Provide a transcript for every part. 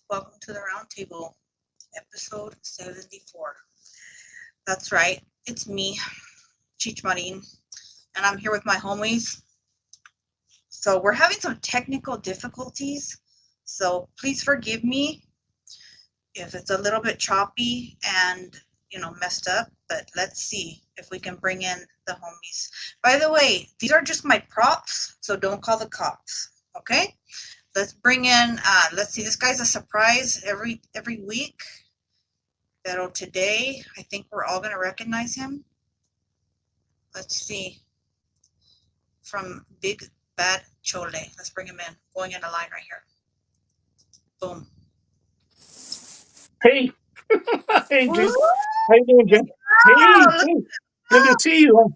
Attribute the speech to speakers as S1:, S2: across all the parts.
S1: Welcome to the Roundtable, episode 74. That's right, it's me, Cheech Marin, and I'm here with my homies. So we're having some technical difficulties, so please forgive me if it's a little bit choppy and messed up, but let's see if we can bring in the homies. By the way, these are just my props, so don't call the cops, okay? Let's bring in, let's see, this guy's a surprise every week. But today, I think we're all going to recognize him. Let's see. From Big Bad Chole. Let's bring him in. Going in a line right here. Boom.
S2: Hey. Hey, Jen. How you doing, Jen? Hey. Good to see you.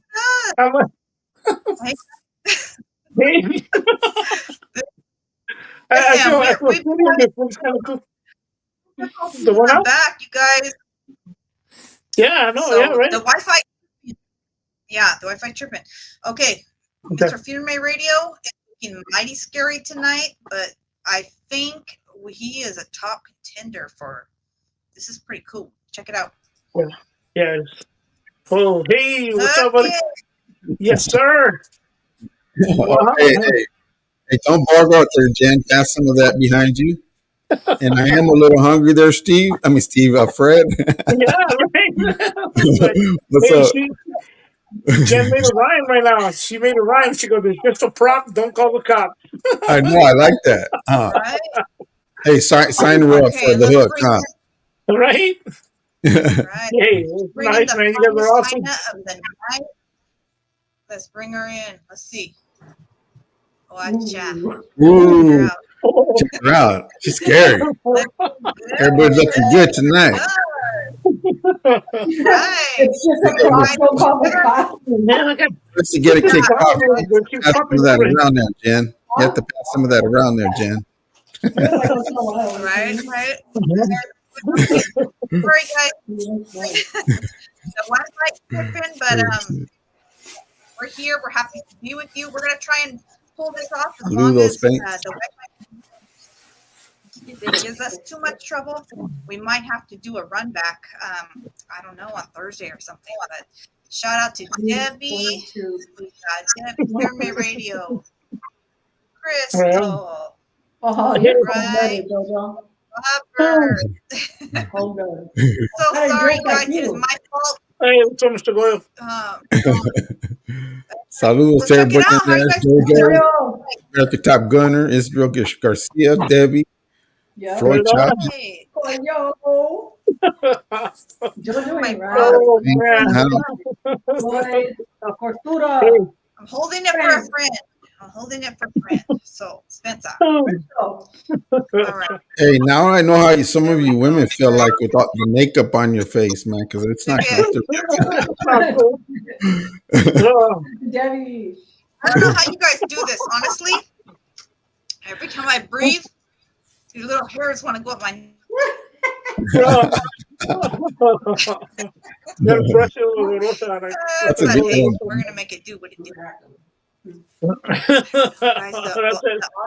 S2: Hey. I feel
S1: the one out? Back, you guys.
S2: Yeah, I know. So yeah, right.
S1: The Wi-Fi. Yeah, the Wi-Fi tripping. Okay. Mr. Firme Radio is looking mighty scary tonight, but I think he is a top contender for. This is pretty cool. Check it out.
S2: Well, yes. Oh, hey, what's up, buddy? Yes, sir.
S3: Hey, don't bark out there, Jen. Pass some of that behind you. And I am a little hungry there, Steve. I mean, Steve, Fred.
S2: Yeah, right. What's up? Jen made a rhyme right now. She made a rhyme. She goes, "It's just a prop. Don't call the cop."
S3: I know. I like that. Right. Hey, sign her up for the hook, huh?
S2: Right?
S1: Right.
S2: Hey, nice, man. You guys are awesome.
S1: Of the night. Let's bring her in. Let's see. Watch out.
S3: Ooh. Check her out. She's scary. Everybody's looking good tonight.
S1: Right.
S4: It's just a cross. Don't call the cops.
S3: Let's get a kick off. Pass some of that around there, Jen. You have to pass some of that around there, Jen.
S1: Right. Sorry, guys. The Wi-Fi tripping, but we're here. We're happy to be with you. We're gonna try and pull this off as long as the Wi-Fi. If it gives us too much trouble, we might have to do a run back. I don't know, on Thursday or something. But shout out to Debbie. We got Debbie Firme Radio. Crystal.
S4: Right.
S1: Robert. So sorry, guys. It is my fault.
S2: Hey, what's up, Mr. Goyle?
S3: Saludos to everybody there. Jojo, America Top Gunner, Israel Garcia, Debbie, Floyd Chop.
S4: Jojo,
S1: my
S4: bro.
S1: I'm holding it for a friend. So, Spencer. All
S3: right. Hey, now I know how some of you women feel like without the makeup on your face, man, because it's not
S4: Debbie.
S1: I don't know how you guys do this, honestly. Every time I breathe, your little hairs want to go up my
S3: That's a good one.
S1: We're going to make it do what it do.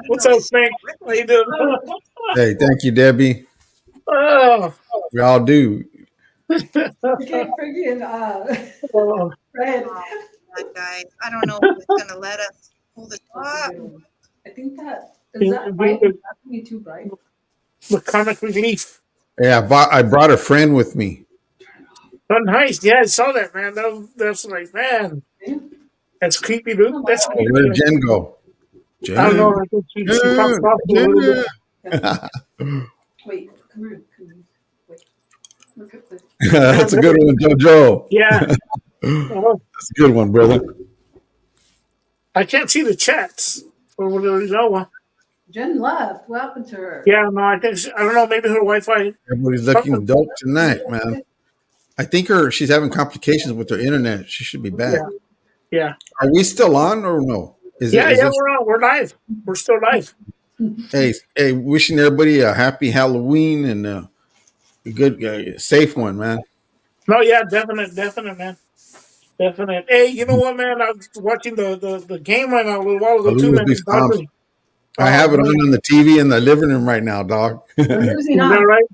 S2: What's up, Frank? How you doing?
S3: Hey, thank you, Debbie. We all do.
S4: Fred.
S1: Guys, I don't know if it's gonna let us pull this up.
S4: I think that is that bright. That's me too bright.
S2: The comic relief.
S3: Yeah, I brought a friend with me.
S2: Oh, nice. Yeah, I saw that, man. That's like, man. That's creepy, dude. That's creepy.
S3: Where did Jen go?
S2: Jen? I don't know. I think she popped off a little bit.
S4: Wait, come here. Wait. Look at this.
S3: That's a good one, Jojo.
S2: Yeah.
S3: That's a good one, brother.
S2: I can't see the chats. Or whatever.
S4: Jen left. What happened to her?
S2: Yeah, no, I don't know. Maybe her Wi-Fi.
S3: Everybody's looking dope tonight, man. I think she's having complications with her internet. She should be back.
S2: Yeah.
S3: Are we still on or no?
S2: We're on. We're live. We're still live.
S3: Hey, wishing everybody a happy Halloween and a good, safe one, man.
S2: No, yeah, definite, man. Definite. Hey, you know what, man? I was watching the game right now a little while ago too, man.
S3: I have it on the TV in the living room right now, dog.
S4: We're
S3: I
S4: losing
S2: Is that
S4: on.
S2: right?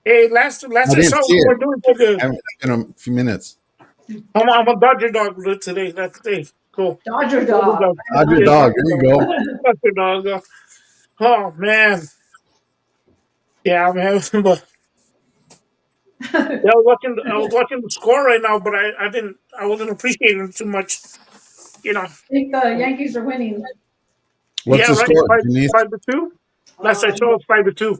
S2: Hey, last I
S3: didn't
S2: saw,
S3: see
S2: we
S3: it.
S2: were doing too good.
S3: haven't in a few minutes.
S2: I'm a Dodger dog today. That's today. Cool.
S4: Dodger
S2: Dodger
S4: dog.
S2: dog.
S3: Dodger
S2: Yeah,
S3: dog.
S2: Dodger
S3: There you
S2: dog.
S3: go.
S2: Dodger dog. Oh man. Yeah, man. But yeah, I was watching the score right now, but I wasn't appreciating it too much. You know.
S4: I think the Yankees are winning.
S3: What's
S2: Yeah,
S3: the
S2: right.
S3: score, Denise?
S2: 5-2. Last I saw, it's 5-2.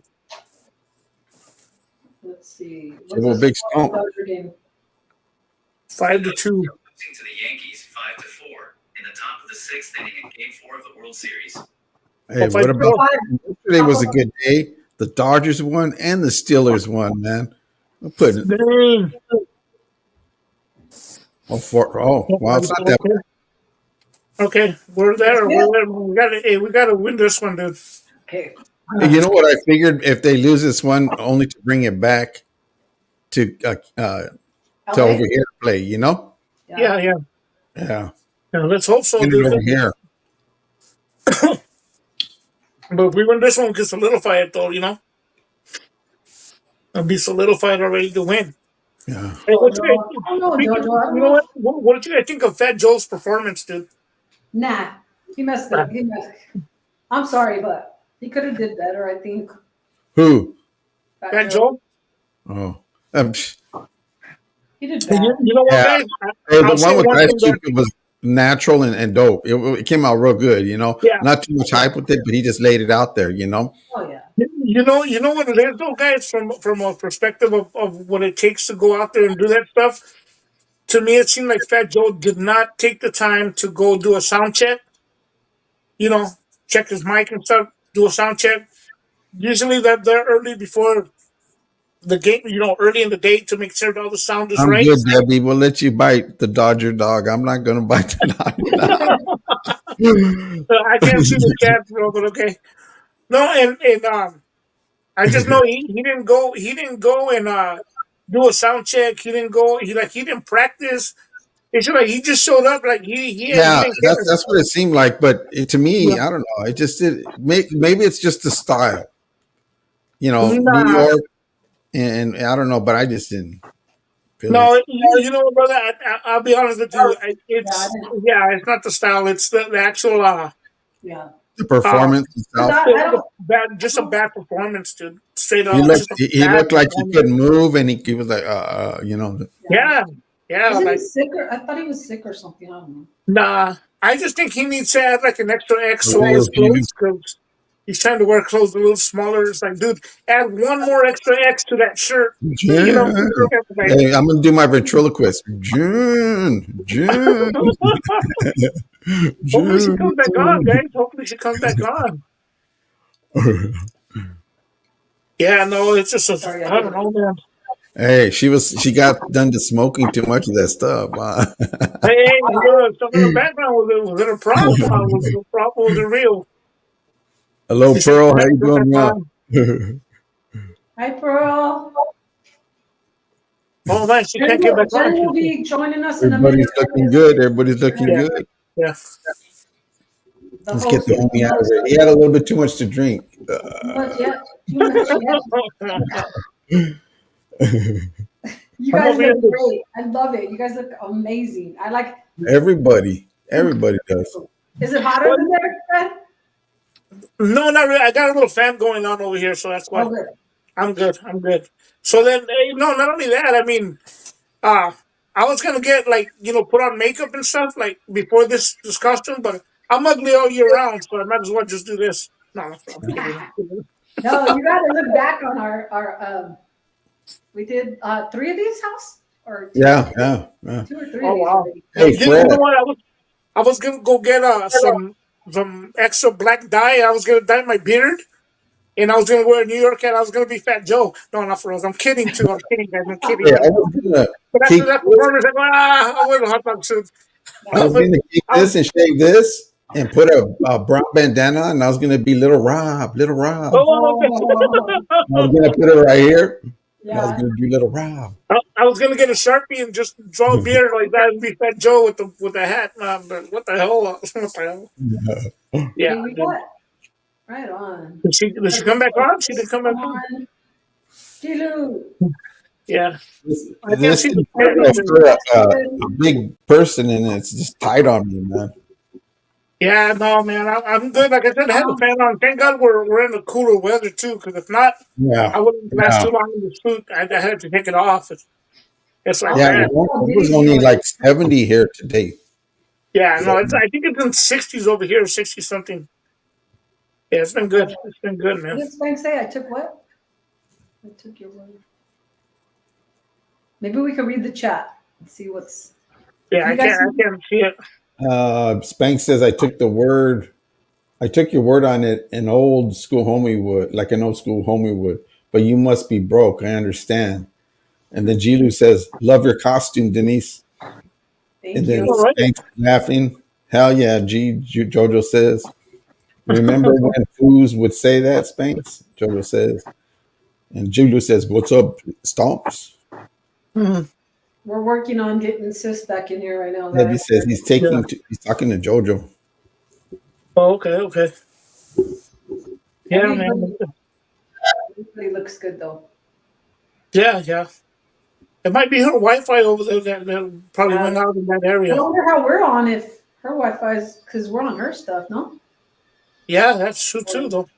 S4: Let's see.
S3: Give a big stomp.
S4: Dodger game?
S2: 5-2.
S5: Losing to the Yankees 5-4 in the top of the sixth inning in Game 4 of the World Series.
S3: Hey,
S2: Oh,
S3: what
S2: 5-4.
S3: about yesterday? Was a good day. The Dodgers won and the Steelers won. Man, I'm putting.
S2: Dang.
S3: Wow, it's not that.
S2: Okay, we're there. We gotta win this one, dude.
S4: Okay.
S3: You know what I figured? If they lose this one, only to bring it back to
S4: LA?
S3: over here to play. You know?
S2: Yeah.
S3: Yeah.
S2: Let's hope so,
S3: Get it
S2: dude.
S3: over here.
S2: But if we win this one, we can solidify it, though. You know, it'll be solidified already to win.
S3: Yeah.
S2: Hey, what you
S4: no.
S2: guys,
S4: I don't know,
S2: speaking-
S4: Jojo. I don't
S2: you know
S4: know.
S2: what did you guys think of Fat Joe's performance, dude?
S4: Nah, he messed up. I'm sorry, but he could have did better. I think.
S3: Who?
S2: Fat Joe?
S3: Oh.
S4: He did
S2: Hey,
S4: bad.
S2: you know what,
S3: Yeah.
S2: guys?
S3: Hey,
S2: I'll
S3: the
S2: say
S3: one with
S2: one
S3: Ice
S2: thing
S3: Cube it was natural and dope. It came out real good, you know.
S2: Yeah.
S3: Not too much hype with it, but he just laid it out there, you know.
S4: Oh yeah.
S2: You know what it is, though, guys. From a perspective of what it takes to go out there and do that stuff. To me, it seemed like Fat Joe did not take the time to go do a sound check. You know, check his mic and stuff, do a sound check. Usually, they're early before the game. You know, early in the day to make sure all the sound is
S3: I'm
S2: right.
S3: good, Debbie. We'll let you bite the Dodger dog. I'm not gonna bite the Dodger dog.
S2: I can't see the cat, bro, but okay. No, and I just know he didn't go. He didn't go and do a sound check. He didn't go. He didn't practice. It's like he just showed up. Like he
S3: Yeah,
S2: didn't care.
S3: that's what it seemed like. But to me,
S2: Yeah.
S3: I don't know. It just did. Maybe it's just the style, you know, New
S2: Nah.
S3: York, and I don't know. But I just didn't feel
S2: No,
S3: it.
S2: you know, brother. I'll be honest with you. It's not the style. It's the actual
S4: Yeah.
S3: The performance itself.
S2: just a bad performance, dude. Straight up.
S3: He looked.
S2: just a
S3: He
S2: bad
S3: looked like he
S2: performance.
S3: couldn't move, and he was like, you know.
S2: Yeah.
S4: Isn't
S2: Like
S4: he sick I thought he was sick or something. I don't know.
S2: nah. I just think he needs to add like an extra X
S3: A
S2: to all his
S3: little
S2: clothes because he's trying to wear clothes a little smaller. It's like, dude, add one more extra X to that shirt. You know, like,
S3: Hey, I'm gonna do my ventriloquist. June.
S2: hopefully she comes back on, guys. Hopefully she comes back on. Yeah, no, it's just
S4: Sorry,
S2: I don't know, man.
S3: Hey, she got done to smoking too much of that stuff.
S2: Hey, stuff in the background was it a prop? Was it a prop or was it real?
S3: Hello, Pearl. How you doing, man?
S4: Hi, Pearl.
S2: Oh man, she can't get back
S4: Jen will
S2: on.
S4: be joining us in a minute.
S3: Everybody's looking good. Everybody's looking good.
S2: Yeah.
S4: The
S3: Let's get the
S4: host.
S3: homie out of here. He had a little bit too much to drink.
S4: But yeah, too much yet. You
S2: I'm
S4: guys
S2: over here.
S4: look great. I love it. You guys look amazing. I like.
S3: Everybody does.
S4: Is it hotter than there, Fred?
S2: No, not really. I got a little fan going on over here, so that's why
S4: Oh, good.
S2: I'm good. So then, no, not only that. I mean, I was gonna get like put on makeup and stuff like before this costume, but I'm ugly all year round, so I might as well just do this. No, I'm kidding.
S4: No, you got to look back on our. We did 3 of these house or 2?
S3: Yeah.
S4: 2 or 3
S2: Oh,
S4: of these.
S2: wow.
S4: already.
S3: Hey,
S2: You
S3: Fred.
S2: know what? I was gonna go get some extra black dye. I was gonna dye my beard, and I was gonna wear a New York hat. I was gonna be Fat Joe. No, not for us. I'm kidding too. I'm kidding, guys. I'm kidding.
S3: Yeah, I was gonna
S2: But
S3: keep
S2: after that performance, I go, I wear the hot dog suit.
S3: I was gonna keep this and shave this and put a brown bandana on, and I was gonna be Little Rob.
S2: Oh,
S3: I was gonna put it right here. And I was
S4: Yeah.
S3: gonna do Little Rob.
S2: I was gonna get a Sharpie and just draw a beard like that and be Fat Joe with the hat. But what the hell? What the hell? Yeah.
S4: Hey, we got Right on.
S2: Did she come back on? She didn't come back on.
S4: Jilu.
S2: Yeah. I can't
S3: This
S2: see the
S3: is
S2: chat either.
S3: for a big person, and it's just tight on me, man.
S2: Yeah, no, man, I'm good. Like I said, I had the fan on. Thank God we're in the cooler weather too, because if not,
S3: Yeah,
S2: I wouldn't last
S3: yeah,
S2: too long in the suit. I had to take it off. It's like
S3: yeah.
S2: that.
S3: It was only like 70 here today.
S2: Yeah, no,
S3: So,
S2: I think it's in 60s over here, 60 something. Yeah, it's been good. It's been good,
S4: What
S2: man.
S4: did Spank say? I took what? I took your word. Maybe we could read the chat and see what's.
S2: Yeah,
S4: You
S2: I
S4: guys
S2: can't see it.
S3: Spank says, I took your word on it an old school homie would, like an old school homie would, but you must be broke. I understand. And then Jilu says, love your costume, Denise.
S4: Thank
S3: And then
S4: you.
S2: All right.
S3: Spank's laughing. Hell yeah, Jojo says. Remember when Foos would say that, Spanks? Jojo says. And Jilu says, what's up, Stomps?
S2: Mhm.
S4: We're working on getting Sis back in here right now,
S3: Debbie
S4: guys.
S3: says he's
S2: Yeah.
S3: talking to Jojo.
S2: Oh, okay. Yeah, man.
S4: Everybody looks good though.
S2: Yeah. It might be her Wi-Fi over there that probably went out in that
S4: I
S2: area.
S4: wonder how we're on if her Wi-Fi is because we're on her stuff. No,
S2: Yeah, that's true too, though.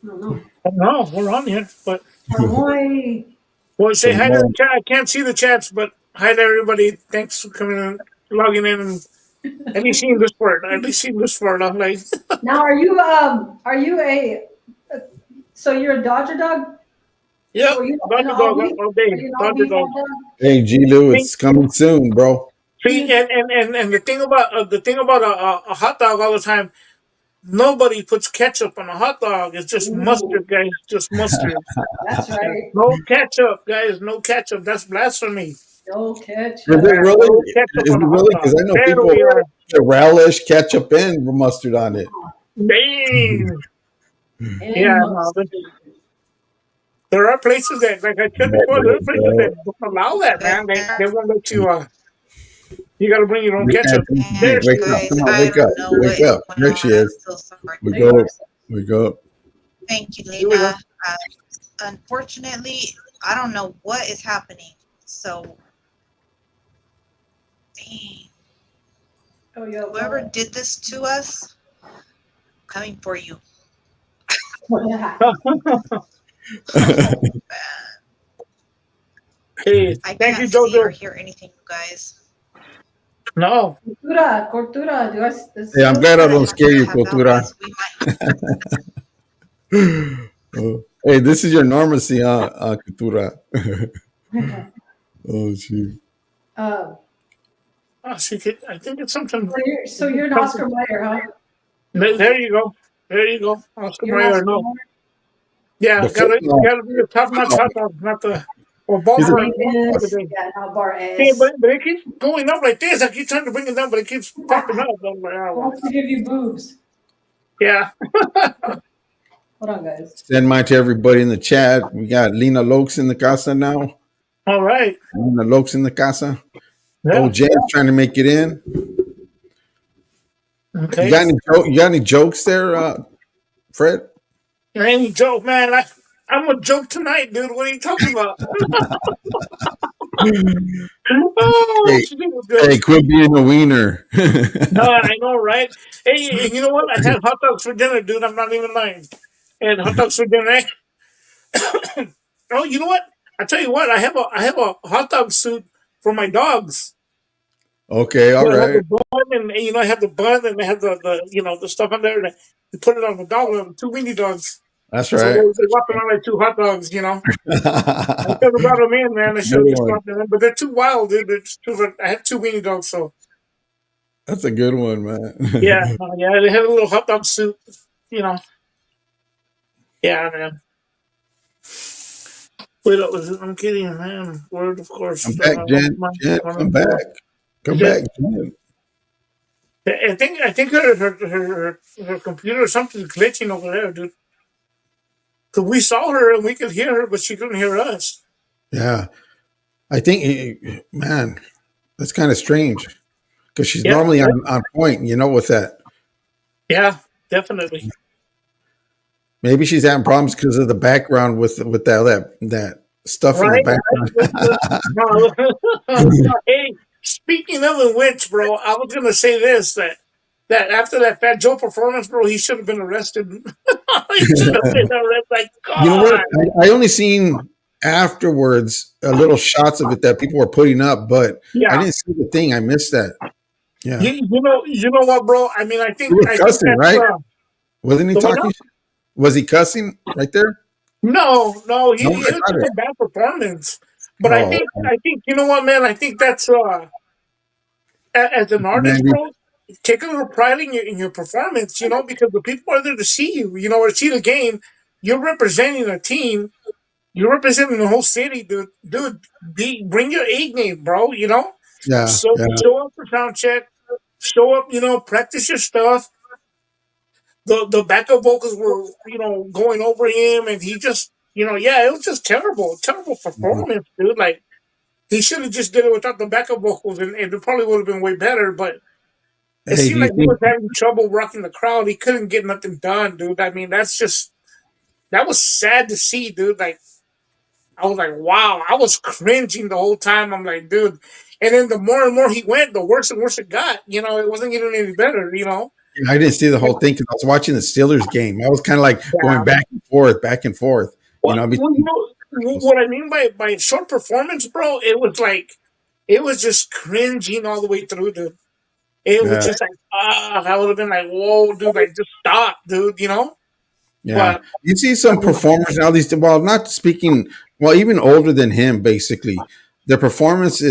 S4: I don't know.
S2: No, we're on here, but
S4: Hawaii.
S2: well, say hi to
S3: Tomorrow.
S2: the chat. I can't see the chats, but hi to everybody. Thanks for coming in, logging in, and at least seeing this word. At least seeing this word. I'm like,
S4: Now, are you so you're a Dodger dog?
S2: yep,
S4: So are you
S2: Dodger
S4: an
S2: dog
S4: Albie?
S2: all
S4: Are
S2: day.
S4: you an
S2: Dodger
S4: Albie
S2: dog.
S4: dog?
S3: Hey, Jilu, it's coming soon, bro.
S2: See, and the thing about a hot dog all the time. Nobody puts ketchup on a hot dog. It's just mustard, guys. Just mustard.
S4: That's right.
S2: No ketchup, guys. No ketchup. That's blasphemy.
S4: No catch.
S3: Is it really?
S2: No ketchup
S3: Is it
S2: on a hot
S3: really?
S2: dog.
S3: Because I know
S2: There
S3: people
S2: we are.
S3: put relish, ketchup, and mustard on it.
S2: Dang.
S4: And
S2: Yeah, no, but there are places that, like I said before, there are places that don't allow that, man. They won't let you. You got to bring your own ketchup. There she
S3: Wake
S2: is.
S3: up!
S1: Guys,
S3: Come on,
S1: I
S3: wake up!
S1: don't know what
S3: Wake
S1: is
S3: up!
S1: going
S3: There
S1: on.
S3: she
S1: I'm
S3: is.
S1: so sorry.
S3: Wake up! Wake up!
S1: Thank you,
S2: Here we go.
S1: Lena. Unfortunately, I don't know what is happening. So, dang.
S4: oh yeah,
S1: Whoever did this to us, coming for you.
S2: Hey,
S1: I
S2: thank you,
S1: can't see or
S2: Jojo.
S1: hear anything, you guys.
S2: No.
S4: Cortura. Do I?
S3: Hey, I'm glad I don't scare you,
S1: Have out,
S3: Cultura.
S1: guys. We might.
S3: Hey, this is your normalcy, Cultura. Oh, shoot.
S2: Oh, she could, I think it's something.
S4: So you're an Oscar Mayer, huh?
S2: There you go. There you go. Oscar
S4: You're an
S2: Mayer.
S4: Oscar
S2: No.
S4: Mayer?
S2: Yeah,
S3: The
S2: gotta
S3: football.
S2: be a top notch hot dog, not the or bar.
S3: He's a-
S4: Yeah, now bar
S2: Hey,
S4: S.
S2: but it keeps going up like this. I keep trying to bring it down, but it keeps popping up. I'm like, oh, well.
S4: Wants to give you boobs.
S2: Yeah.
S4: Hold on, guys.
S3: Send mine to everybody in the chat. We got Lena Lokes in the casa now.
S2: All right.
S3: Lena Lokes in the casa.
S2: Yeah.
S3: Oh, James trying to make it in.
S2: Okay.
S3: You got any jokes there, Fred?
S2: Any joke, man. I'm a joke tonight, dude. What are you talking about? Oh,
S3: Hey,
S2: she did good.
S3: hey, quit being a wiener.
S2: No, I know, right? Hey, you know what? I had hot dogs for dinner, dude. I'm not even lying. I had hot dogs for dinner. Oh, you know what? I tell you what. I have a hot dog suit for my dogs.
S3: Okay, all
S2: So I have the
S3: right.
S2: bun, and I have the bun, and I have the the stuff on there. And you put it on the dog, on two weenie dogs.
S3: That's
S2: So
S3: right.
S2: they walk around like two hot dogs. I should have brought them in, man. I should have
S3: Good
S2: just
S3: one.
S2: brought them in, but they're too wild, dude. I have two weenie dogs, so
S3: That's a good one, man.
S2: yeah. They had a little hot dog suit, you know. Yeah, man. Wait, I'm kidding, man. Word, of course.
S3: Come back, Jen. Jen, come back. Come back, Jen.
S2: I think her computer or something's glitching over there, dude. Cause we saw her and we could hear her, but she couldn't hear us.
S3: Yeah. I think, man, that's kind of strange because she's
S2: Yeah.
S3: normally on point, with that.
S2: Yeah, definitely.
S3: Maybe she's having problems because of the background with that stuff in the
S2: Right?
S3: background.
S2: Hey, speaking of the witch, bro, I was gonna say this that after that Fat Joe performance, bro, he should have been arrested. He should have been arrested. Like
S3: You know what?
S2: God.
S3: I only seen afterwards little shots of it that people were putting up, but I
S2: Yeah.
S3: didn't see the thing. I missed that. Yeah,
S2: You know what, bro? I mean,
S3: he was
S2: I think
S3: cussing,
S2: that's
S3: right? Wasn't he
S2: the
S3: talking?
S2: winner.
S3: Was he cussing right there?
S2: No,
S3: No,
S2: it
S3: I
S2: was
S3: thought
S2: just
S3: it.
S2: a bad performance. But
S3: Oh,
S2: I think you know what, man? I think that's as an artist,
S3: man,
S2: bro, take a little pride in your performance, because the people are there to see you, or see the game. You're representing a team. You're representing the whole city, dude. Bring your A game, bro.
S3: yeah,
S2: So
S3: yeah,
S2: show up for sound check. Show up, practice your stuff. The backup vocals were, going over him, and he just, yeah, it was just terrible
S3: mhm.
S2: performance, dude. Like he should have just did it without the backup vocals, and it probably would have been way better. But it
S3: Hey, do
S2: seemed
S3: you
S2: like he
S3: think?
S2: was having trouble rocking the crowd. He couldn't get nothing done, dude. I mean, that was sad to see, dude. Like I was like, wow, I was cringing the whole time. I'm like, dude. And then the more and more he went, the worse and worse it got. It wasn't getting any better.
S3: I didn't see the whole thing because I was watching the Steelers game. I was kind of like going
S2: Yeah.
S3: back and forth, back and forth.
S2: Well,
S3: Between.
S2: what I mean by short performance, bro, it was just cringing all the way through, dude. It was
S3: Yeah,
S2: just like, I would have been like, whoa, dude, like just stop, dude.
S3: yeah.
S2: But
S3: You see
S2: I
S3: some
S2: mean,
S3: performers now. These, well, not speaking. Well, even older than him, basically, their performance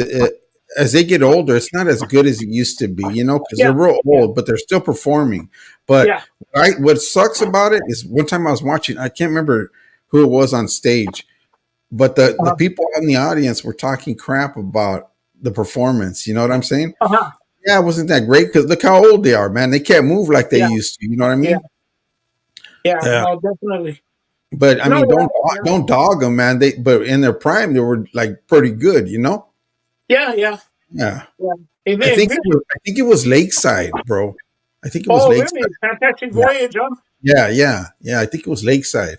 S3: as they get older, it's not as good as it used to be. Because
S2: yeah,
S3: they're real
S2: yeah,
S3: old, but they're still performing. But
S2: yeah,
S3: what sucks about it is one time I was watching. I can't remember who it was on stage, but the
S2: uh-huh,
S3: people in the audience were talking crap about the performance. You know what I'm saying?
S2: uh-huh,
S3: Yeah, it wasn't that great because look how old they are, man. They can't move like they
S2: yeah,
S3: used to. You know what I
S2: yeah,
S3: mean?
S2: yeah,
S3: Yeah.
S2: no, definitely.
S3: But I
S2: No,
S3: mean,
S2: yeah,
S3: don't dog them, man. But in their prime, they were like pretty good.
S2: yeah, yeah,
S3: Yeah.
S2: yeah. And
S3: I
S2: then
S3: think
S2: this,
S3: I think it was Lakeside, bro. I think it was
S2: oh,
S3: Lakeside.
S2: really? Fantastic
S3: Yeah.
S2: Voyage, huh?
S3: Yeah. I think it was Lakeside.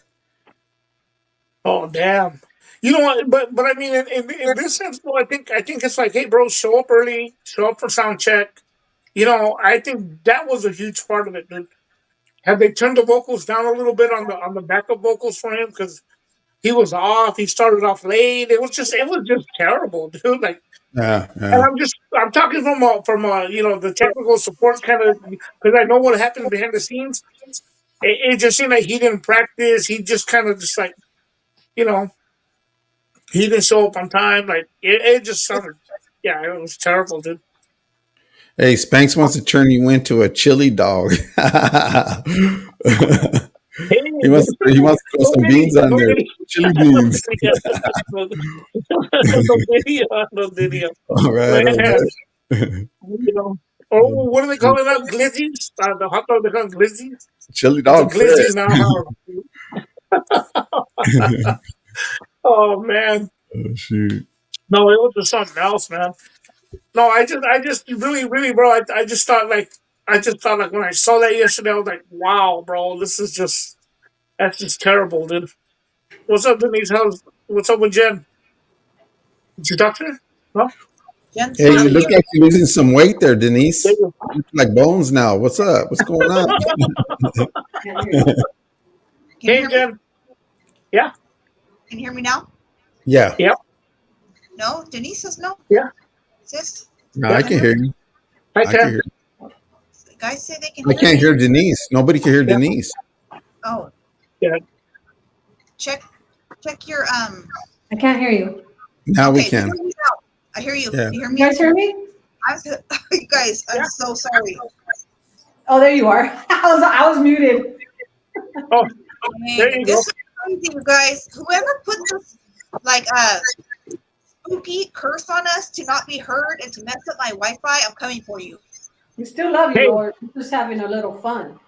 S2: Oh, damn. You know what? But I mean, in this sense, though, I think it's like, hey, bro, show up early, show up for sound check. I think that was a huge part of it, dude. Have they turned the vocals down a little bit on the backup vocals for him because he was off? He started off late. It was just terrible, dude. Like,
S3: Yeah,
S2: and
S3: yeah,
S2: I'm talking from the technical support kind of because I know what happened behind the scenes. It just seemed like he didn't practice. He just kind of just like you know he didn't show up on time. Like it just sounded, yeah, it was terrible, dude.
S3: Hey, Spanx wants to turn you into a chili dog.
S2: Hey,
S3: He wants to throw
S2: no
S3: some beans
S2: video,
S3: on
S2: no
S3: there.
S2: video,
S3: Chili
S2: no
S3: beans.
S2: video, no video, no video.
S3: All right, all
S2: Man,
S3: right.
S2: you know. Oh, what are they calling that? Glizzies? The hot dog they call them glizzies?
S3: Chili
S2: It's a
S3: dog
S2: glizzy
S3: fest.
S2: now. Huh? Oh man.
S3: Oh, shoot.
S2: No, it was just something else, man. No, I just really, bro. I just thought like when I saw that yesterday, I was like, wow, bro, that's just terrible, dude. What's up, Denise? What's up with Jen? Did you talk to her? No?
S1: Jen's
S3: Hey,
S1: not
S3: you look
S1: here.
S3: like you're losing some weight there,
S2: There
S3: Denise.
S2: you
S3: You look like bones now. What's up? What's going on?
S4: Can't hear you.
S1: Can you
S2: Hey,
S1: hear me?
S2: Jen. Yeah,
S1: Can you hear me now?
S3: Yeah,
S2: yeah,
S1: No? Denise says no?
S2: yeah,
S1: Sis?
S3: no, I
S2: yeah.
S3: can hear you.
S2: I
S3: I can
S2: can.
S3: hear.
S1: Guys say they can
S3: I
S1: hear
S3: can't
S1: me.
S3: hear Denise. Nobody can hear
S2: Yeah,
S3: Denise.
S1: Oh,
S2: yeah.
S1: check your
S4: I can't hear you.
S3: Now we
S1: okay,
S3: can.
S1: hear me now. I hear you.
S3: Yeah.
S1: You hear
S4: You
S1: me?
S4: guys hear me?
S1: You guys, I'm
S2: Yeah.
S1: so sorry.
S4: Oh, there you are. I was muted.
S2: Oh, there
S1: Dang,
S2: you
S1: this
S2: go.
S1: is crazy, you guys. Whoever put this like spooky curse on us to not be heard and to mess up my Wi-Fi, I'm coming for you.
S4: We still love you,
S2: Hey,
S4: Lord. We're just having a little fun.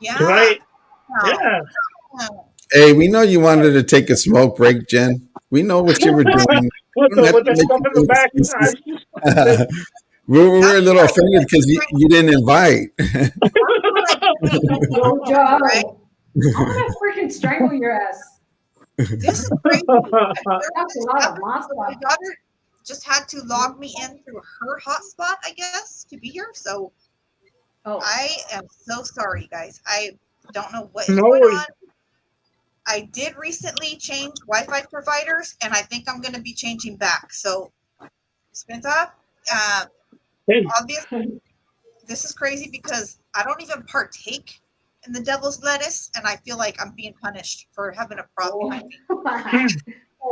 S1: Yeah.
S2: right.
S1: Wow.
S2: Yeah.
S3: Hey, we know you wanted to take a smoke break, Jen. We know what you were doing.
S2: With
S3: You don't have
S2: with
S3: to
S2: the
S3: make
S2: stuff in the back.
S3: excuses. we were a little offended because you didn't invite.
S1: That's what I think.
S4: Yo, Joe.
S1: Right?
S4: I'm gonna freaking strangle your ass.
S1: This is crazy.
S4: That's a lot of
S1: My
S4: monster.
S1: daughter just had to log me in through her hotspot, I guess, to be here. So
S4: Oh,
S1: I am so sorry, guys. I don't know what is
S2: No
S1: going
S2: worries.
S1: on. I did recently change Wi-Fi providers, and I think I'm going to be changing back. So, Spencer,
S2: Hey,
S1: obviously, this is crazy because I don't even partake in the devil's lettuce, and I feel like I'm being punished for having a prop behind me.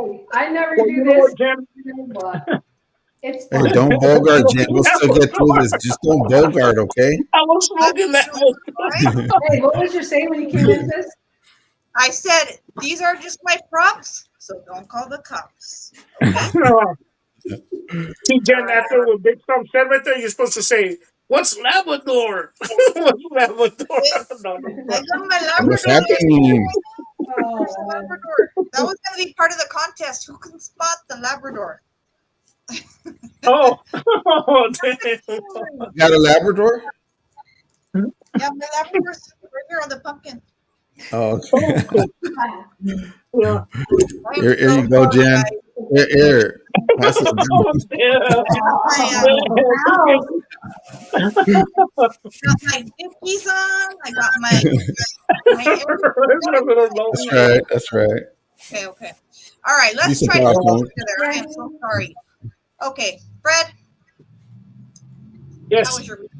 S4: hey, I never
S2: well,
S4: do
S2: you know
S4: this,
S2: what, Jen?
S4: but it's
S3: Hey,
S4: fun.
S3: don't bogart, Jen. We'll still get through this. Just don't bogart, okay?
S2: I was
S1: But
S2: smoking
S1: you
S2: that.
S1: know what?
S4: Hey, what was you saying when you came in this?
S1: I said these are just my props, so don't call the cops. Okay.
S2: See, Jen, after what Big Tom said right there, you're supposed to say, "What's Labrador?" What's Labrador? No,
S1: I got my
S3: What's
S1: Labrador.
S3: happening?
S1: Where's the
S4: Oh,
S1: Labrador? That was going to be part of the contest. Who can spot the Labrador?
S2: oh, oh, damn.
S3: You got a Labrador?
S1: Yeah, my Labrador's right here on the pumpkin.
S3: Oh,
S2: Oh,
S3: okay.
S2: cool. Yeah.
S1: I am
S3: Here
S1: so
S3: you go,
S1: sorry,
S3: Jen.
S1: guys.
S3: Here. Pass it down.
S2: Oh, damn.
S1: Got my dickies on. I got my
S3: That's right. That's right.
S1: Okay. All right, let's
S3: Decent
S1: try to
S3: class,
S1: get
S3: Mom.
S1: together. I am so sorry. Okay, Fred, how
S2: Yes.
S1: was your week?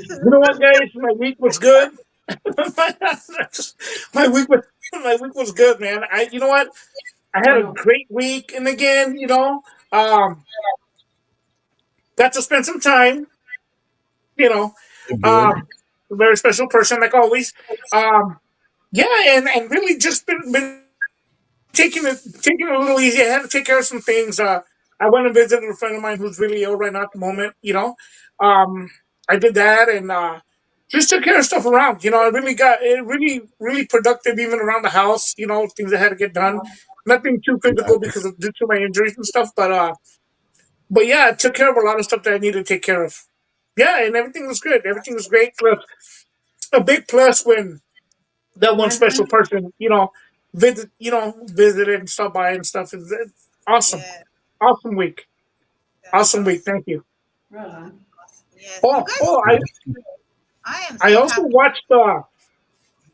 S2: You know what, guys? My week was good. my week was my week was good, man. You know what? I had a great week, and again, um, got to spend some time. You know,
S3: Good.
S2: a very special person, like always. Um, yeah, and really just been taking it a little easy. I had to take care of some things. I went and visited a friend of mine who's really ill right now at the moment. Um, I did that and just took care of stuff around. I really got it really productive even around the house. Things that had to get done. Nothing too physical because of due to my injuries and stuff, but yeah, I took care of a lot of stuff that I needed to take care of. Yeah, and everything was good. Everything was great. Plus, a big plus when that one special person, visited and stopped by and stuff. It's awesome.
S1: Yeah,
S2: Awesome week.
S1: that's
S2: Awesome
S1: awesome.
S2: week. Thank you.
S4: right on.
S1: Yes, you
S2: Oh,
S1: guys.
S2: oh, I,
S1: I am
S2: I
S1: so
S2: also
S1: happy.
S2: watched,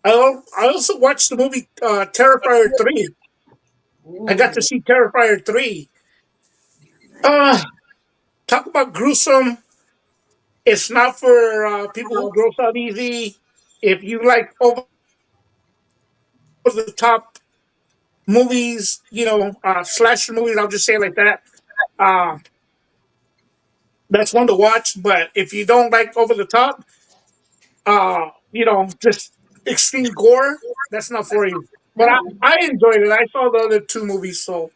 S2: I also watched the movie, Terrifier 3. I got to see Terrifier 3. Uh, talk about gruesome. It's not for, people who gross out easy. If you like over the top movies, slasher movies, I'll just say it like that. Uh, that's one to watch. But if you don't like over the top, just extreme gore, that's not for you. But I enjoyed it. I saw the other two movies, so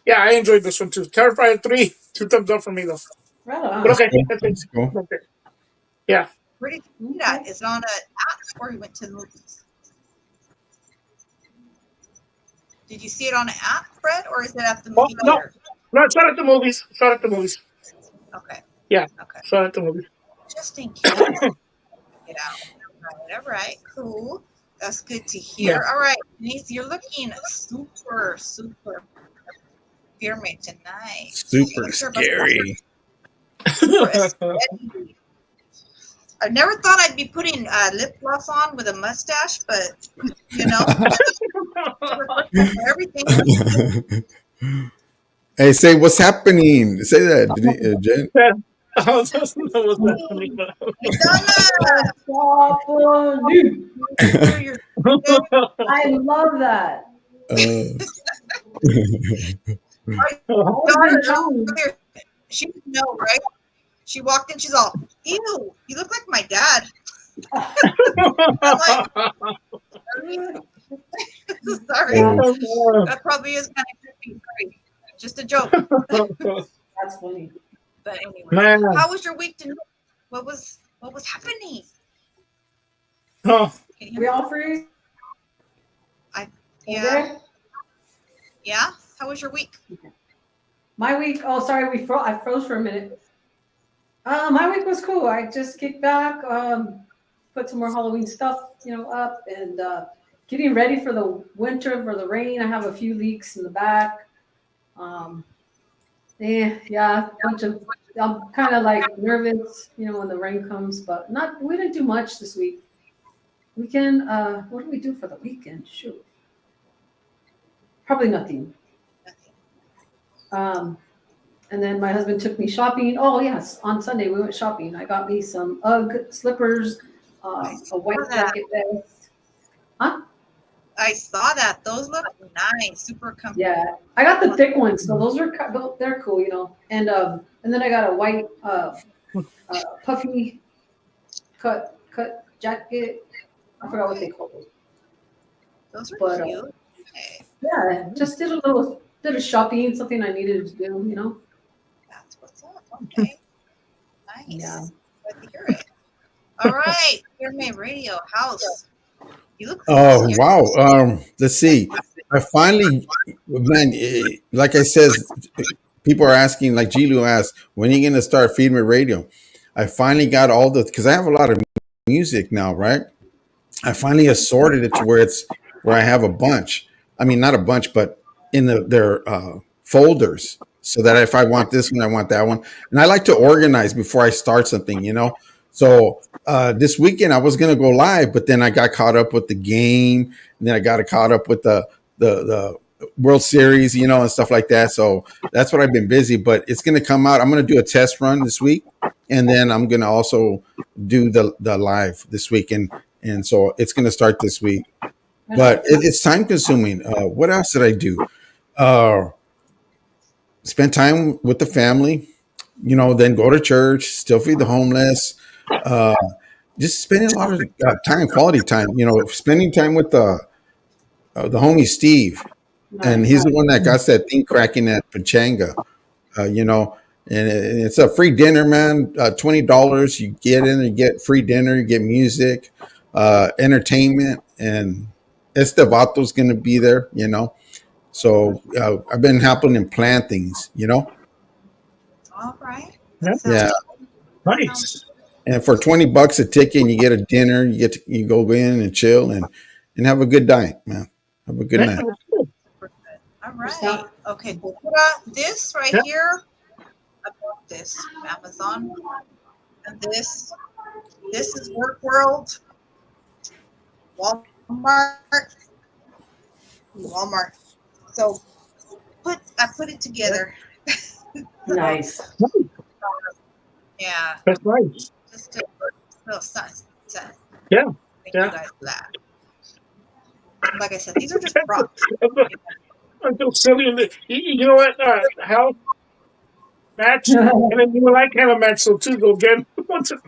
S2: yeah, I enjoyed this one too. Terrifier 3, 2 thumbs up for me though.
S4: Right
S2: But
S4: on.
S3: That's
S2: okay,
S3: cool.
S2: that's it.
S3: That's cool.
S2: That's it. Yeah.
S1: Where did you see that? Is it on an app or you went to the movies? Did you see it on an app, Fred, or is it at the
S2: Oh
S1: movie
S2: no,
S1: theater?
S2: no, it's not at the movies. It's not at the movies.
S1: Okay.
S2: Yeah,
S1: Okay.
S2: it's not at the movies.
S1: Just in case. Get out. All right. Cool. That's good to hear.
S2: Yeah.
S1: All right, Denise, you're looking super, super fearmy tonight.
S3: Super
S1: What's your
S3: scary.
S1: super aesthetic? I never thought I'd be putting lip gloss on with a mustache, but everything.
S3: Hey, say what's happening. Say that, Jen.
S2: I was just know what's happening.
S4: I love that.
S1: She didn't know, right? She walked in, she's all, ew, you look like my dad. Sorry. That probably is kind of creepy. Sorry. Just a joke.
S4: That's funny.
S1: But anyway,
S2: Man.
S1: how was your week? What was happening?
S2: Oh.
S4: We all free?
S1: Yeah.
S4: Okay.
S1: Yeah. How was your week?
S4: My week. Oh, sorry. I froze for a minute. My week was cool. I just kicked back, put some more Halloween stuff, up, and getting ready for the winter, for the rain. I have a few leaks in the back. Yeah, I'm kind of like nervous, when the rain comes, but we didn't do much this week. Weekend, what did we do for the weekend? Shoot. Probably nothing. And then my husband took me shopping. Oh yes, on Sunday we went shopping. I got me some UGG slippers, a white jacket vest.
S1: I saw that. Those look nice, super comfortable.
S4: Yeah, I got the thick ones, so they're cool, And then I got a white puffy cut jacket. I forgot what they call it.
S1: Those are
S4: But,
S1: cute. Okay.
S4: Yeah, just did a shopping, something I needed to do,
S1: That's what's up. Okay. Nice.
S4: Yeah.
S1: Glad to hear it. All right. Hear me radio house. You look
S3: Oh
S1: serious.
S3: wow. Let's see. I finally, man, like I said, people are asking, like Gilu asked, when are you gonna start Feed Me Radio? I finally got all because I have a lot of music now, right? I finally assorted it to where I have a bunch. I mean, not a bunch, but in their folders, so that if I want this one, I want that one, and I like to organize before I start something. So this weekend I was gonna go live, but then I got caught up with the game, and then I got caught up with the World Series, and stuff like that. So that's what I've been busy. But it's gonna come out. I'm gonna do a test run this week, and then I'm gonna also do the live this week, and so it's gonna start this week. But it's time consuming. What else did I do? Spend time with the family. Then go to church. Still feed the homeless. Just spending a lot of time, quality time. Spending time with the homie Steve, and he's the one that got that thing cracking at Pachanga. And it's a free dinner, man. $20. You get in, you get free dinner, you get music, entertainment, and Estevato's going to be there. So I've been helping him plan things.
S1: All right.
S2: Yeah.
S3: Yeah.
S2: Nice.
S3: And for $20 a ticket, and you get a dinner. You go in and chill and have a good night, man. Have a good night.
S1: All right. Okay. This right
S2: Yeah.
S1: here, I bought this from Amazon. And this is Work World, Walmart. So I put it together.
S4: Nice.
S1: Yeah.
S2: That's nice.
S1: Just to little sense.
S2: Yeah.
S1: Thank
S2: Yeah.
S1: you guys for that. Like I said, these are just props.
S2: I'm so silly. You know what? How match, and then you and I kind of match, so two go again. I'm just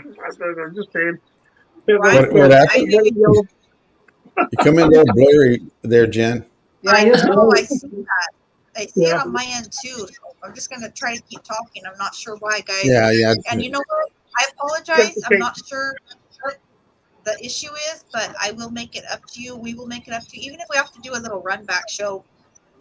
S2: saying.
S1: Right.
S3: What happened?
S1: I hear you.
S3: You come in a little blurry there, Jen.
S1: I
S4: it's
S1: know.
S4: really-
S1: I see that. I see it
S2: Yeah.
S1: on my end too. So I'm just gonna try to keep talking. I'm not sure why, guys.
S3: Yeah.
S1: And you know what? I apologize.
S2: Okay.
S1: I'm not sure what the issue is, but I will make it up to you. We will make it up to you, even if we have to do a little run back show.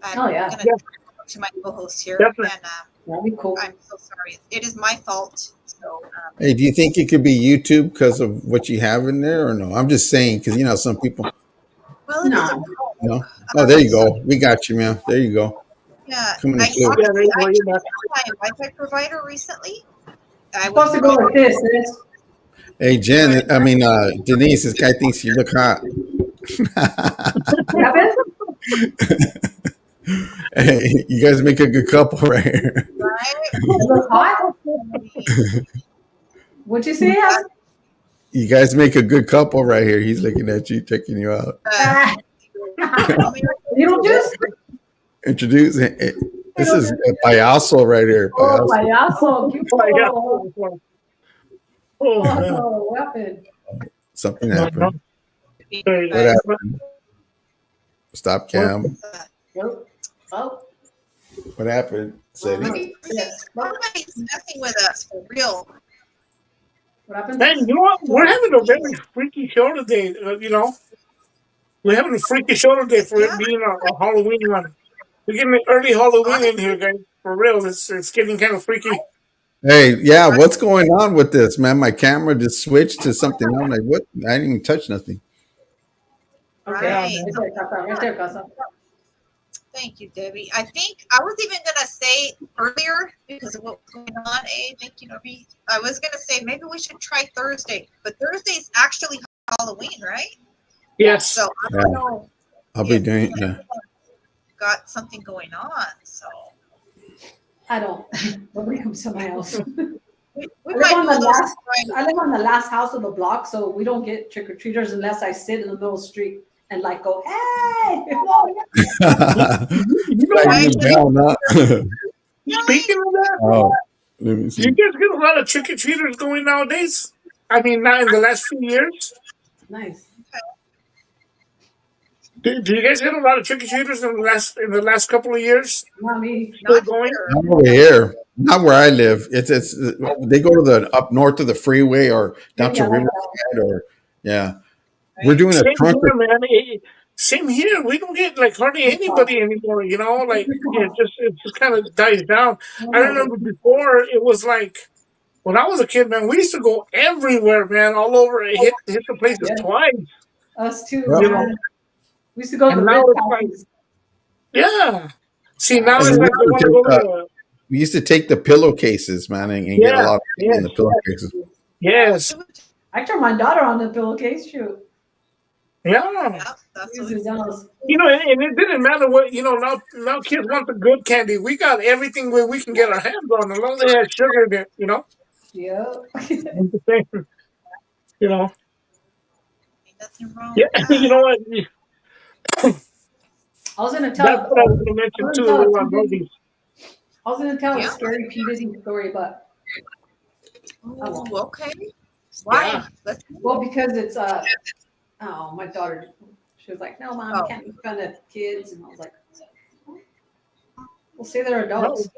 S4: Oh, yeah.
S1: I'm gonna
S2: Yeah.
S1: talk to my co-host here,
S2: Definitely.
S1: and
S4: That'd be cool.
S1: I'm so sorry. It is my fault. So
S3: Hey, do you think it could be YouTube because of what you have in there, or no? I'm just saying because some people.
S1: well, it is a
S4: No.
S3: No. Oh, there you go. We got you, man. There you go.
S1: Yeah,
S3: Come on,
S1: I
S3: include.
S1: talked
S2: Yeah, there you
S1: to
S2: go, you're back.
S1: my Wi-Fi provider recently. I
S4: Supposed to go like this. Sis.
S3: Hey, Jen. I mean, Denise. This guy thinks you look hot.
S4: What happened?
S3: Hey, you guys make a good couple right here.
S1: right?
S4: It look hot? What'd you say?
S3: You guys make a good couple right here. He's looking at you, checking you out.
S4: Ah,
S1: Tell me
S4: you don't just.
S3: Introduce. This is Payaso right here.
S4: Oh,
S3: Payaso.
S4: payaso. Cute.
S2: Oh,
S4: Oh,
S2: yeah.
S4: what happened?
S3: Something happened.
S2: Hey,
S3: What happened? Stop cam.
S4: Oh,
S3: What happened? Said he.
S1: Somebody's messing with us for real.
S4: what happened?
S2: Man, you know what? We're having a very freaky show today. We're having a freaky show today for it being a Halloween one. We're getting an early Halloween in here, guys. For real, it's getting kind of freaky.
S3: Hey, yeah, what's going on with this, man? My camera just switched to something. I'm like, what? I didn't even touch nothing.
S4: Okay,
S2: Yeah,
S1: Right.
S2: man.
S4: right there, Casa. Right there, Casa.
S1: Thank you, Debbie. I think I was even gonna say earlier because of what was going on. Hey, thank you, Debbie. I was gonna say maybe we should try Thursday, but Thursday's actually Halloween, right?
S2: Yes.
S1: So I
S3: Yeah.
S1: don't know
S3: I'll be
S1: if
S3: doing
S1: you know,
S3: yeah.
S1: everyone got something going on. So
S4: I don't. Nobody comes to my house.
S1: we
S4: I live
S1: might
S4: on
S1: do a
S4: the
S1: little
S4: last.
S1: surprise.
S4: I live on the last house of the block, so we don't get trick or treaters unless I sit in the middle of the street and like go, hey,
S2: You know what?
S3: Ringing the bell, not.
S1: Really?
S2: Speaking of that,
S3: Oh, let me
S2: do you
S3: see.
S2: guys get a lot of trick or treaters going nowadays? I mean, not in the last few years.
S4: nice.
S2: Do you guys get a lot of trick or treaters in the last couple of years?
S4: Not me.
S2: Still
S1: Not
S2: going?
S1: here.
S3: Not over here. Not where I live. It's they go to the up north of the freeway or down
S4: Maybe
S3: to
S4: I like that
S3: Riverside or yeah. We're
S1: Right?
S3: doing a
S2: Same
S3: trunk.
S2: here, man. Same here. We don't get like hardly anybody anymore. You know, like it just kind of dies down. I
S4: one.
S2: remember before it was like when I was a kid, man. We used to go everywhere, man, all over. Hit the places
S4: Yeah,
S2: twice.
S4: us too,
S3: Yep.
S2: You know,
S4: man. We used to go to
S2: and
S4: the
S2: now
S4: Ritz
S2: it's like,
S4: houses.
S2: yeah. See, now
S3: And
S2: it's
S3: then
S2: like they want to go to the
S3: we used to take the pillowcases, man, and get a
S2: yeah,
S3: lot of
S2: yes,
S3: in the pillowcases.
S2: yes,
S4: I turned my daughter on the pillowcase. Shoot.
S2: yeah.
S1: Yep, that's what
S4: This is jealous.
S2: You know, and it didn't matter what you know. Now kids want the good candy. We got everything where we can get our hands on, as long as they have sugar in it. You know,
S4: Yeah.
S2: it's the same. You know,
S1: ain't nothing wrong
S2: yeah.
S1: with
S2: You
S1: that.
S2: know what?
S4: I was gonna
S2: That's
S4: tell.
S2: what I was going to
S4: I
S2: mention
S4: was
S2: too.
S4: gonna tell a
S2: About
S4: P. Diddy.
S2: movies.
S4: I was gonna tell a
S1: Yeah.
S4: scary P Diddy story, but
S1: Oh, okay.
S2: Yeah.
S1: Why? Let's
S4: well, because it's oh, my daughter. She was like, "No, mom, you
S1: Oh.
S4: can't make fun of kids," and I was like, "We'll say they're
S2: No.
S4: adults."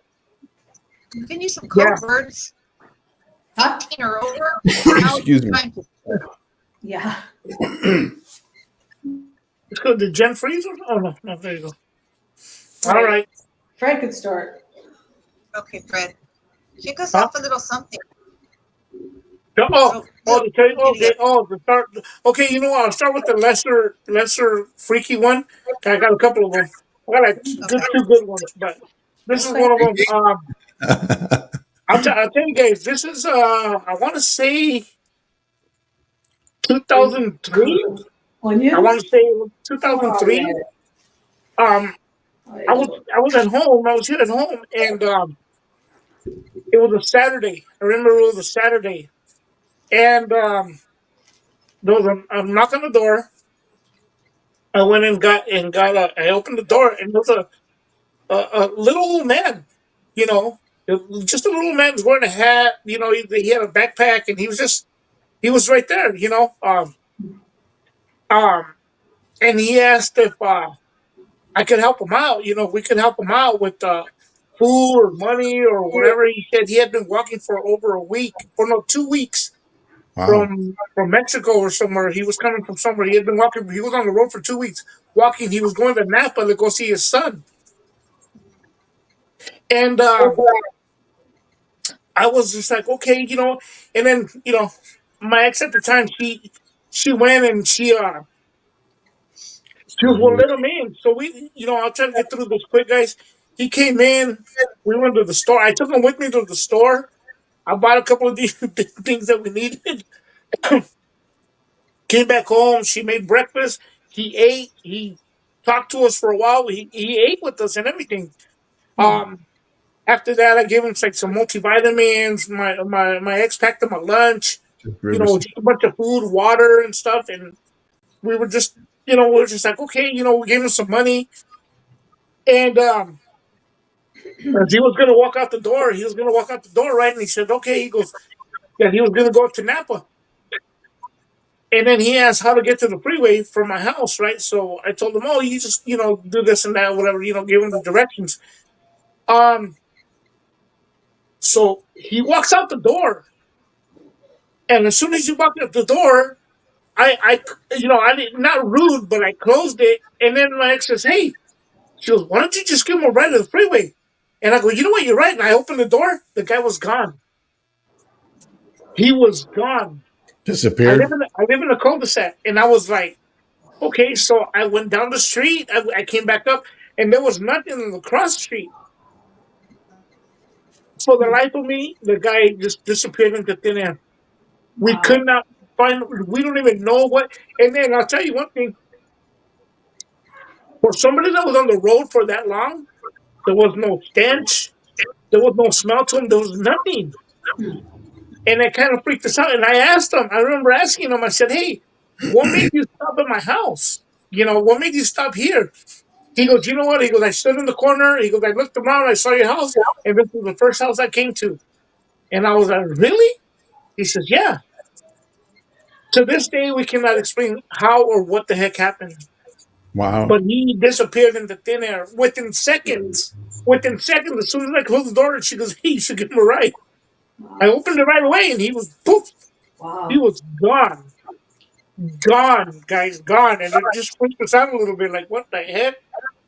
S1: Can you some
S2: Yeah.
S1: code words?
S4: Huh?
S1: 18 or over. Now
S3: Excuse
S1: it's
S3: me.
S1: time to
S4: Yeah.
S2: It's good. Did Jen freeze? Oh no, no. There you go. All
S4: Right.
S2: right.
S4: Fred could start.
S1: Okay, Fred. Kick us
S2: Huh?
S1: off a little something.
S2: Oh,
S1: So,
S2: to tell you, okay. Oh, the start. Okay, you know what? I'll start with the lesser freaky one. I got a couple of them. I got like
S1: okay.
S2: two good ones, but this is
S4: Okay.
S2: one of them. I'll tell you guys. This is I want to say 2003. I
S4: Onions?
S2: want to say
S4: Oh,
S2: 2003.
S4: yeah.
S2: Um,
S4: Oh, yeah.
S2: I was at home. I was here at home, and it was a Saturday. I remember it was a Saturday, and there was a knock on the door. I went and got I opened the door, and there was a little old man. You know, just a little man was wearing a hat. You know, he had a backpack, and he was right there. You know, um, and he asked if I could help him out. You know, we could help him out with food or money or whatever. He said he had been walking for over a week, or no, 2 weeks
S3: Wow.
S2: from Mexico or somewhere. He was coming from somewhere. He had been walking. He was on the road for 2 weeks walking. He was going to Napa to go see his son, and I was just like, okay, you know. And then my ex at the time, she went and she was one little man. So I'll try to get through this quick, guys. He came in. We went to the store. I took him with me to the store. I bought a couple of these things that we needed. Came back home. She made breakfast. He ate. He talked to us for a while. He ate with us and everything. Um, After that, I gave him like some multivitamins. My ex packed him a lunch.
S3: Riverside.
S2: Just a bunch of food, water, and stuff. And we were just, we were just like, okay, we gave him some money. And as he was gonna walk out the door, right? And he said, okay. He goes, yeah, he was gonna go to Napa. And then he asked how to get to the freeway from my house, right? So I told him, oh, you just, do this and that, whatever, give him the directions. Um, so he walks out the door, and as soon as he walked out the door, I didn't, not rude, but I closed it, and then my ex says, hey, she goes, why don't you just give him a ride to the freeway? And I go, you know what, you're right. And I opened the door, the guy was gone. He was gone.
S3: Disappeared.
S2: I live in a cul-de-sac, and I was like, Okay, so I went down the street. I came back up, and there was nothing across the street. For the life of me, the guy just disappeared into thin air. We
S4: Wow.
S2: could not find. We don't even know what. And then I'll tell you one thing: for somebody that was on the road for that long, there was no stench. There was no smell to him. There was nothing.
S4: Hmm.
S2: And it kind of freaked us out. And I asked him. I remember asking him. I said, "Hey, what made you stop at my house? What made you stop here?" He goes, "You know what?" He goes, "I stood in the corner." He goes, "I looked around. I saw your house, and this was the first house I came to." And I was like, "Really?" He says, "Yeah." To this day, we cannot explain how or what the heck happened.
S3: Wow.
S2: But he disappeared into thin air within seconds. Within seconds, as soon as I closed the door, she goes, "Hey, you should give him a ride." I
S4: Wow.
S2: opened it right away, and he was poof. He
S4: Wow.
S2: was gone, gone, guys, gone, and it just freaked us out a little bit. Like, what the heck?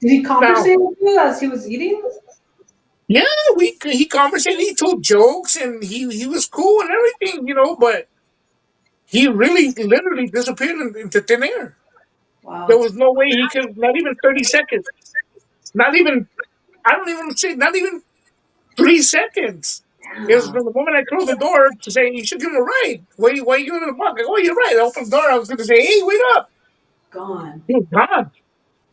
S4: Did he
S2: Now,
S4: conversate with you as he was eating?
S2: yeah, he conversated, he told jokes, and he was cool and everything. But he really, literally disappeared into thin air. There
S4: Wow.
S2: was no way he could. Not even 30 seconds. Not even. I don't even say. Not even 3 seconds. It was
S4: Damn.
S2: from the moment I closed the door to say, "You should give him a ride." Why are you giving him a buck? Oh, you're right. I opened the door. I was going to say, "Hey, wait up."
S4: Gone.
S2: He was gone.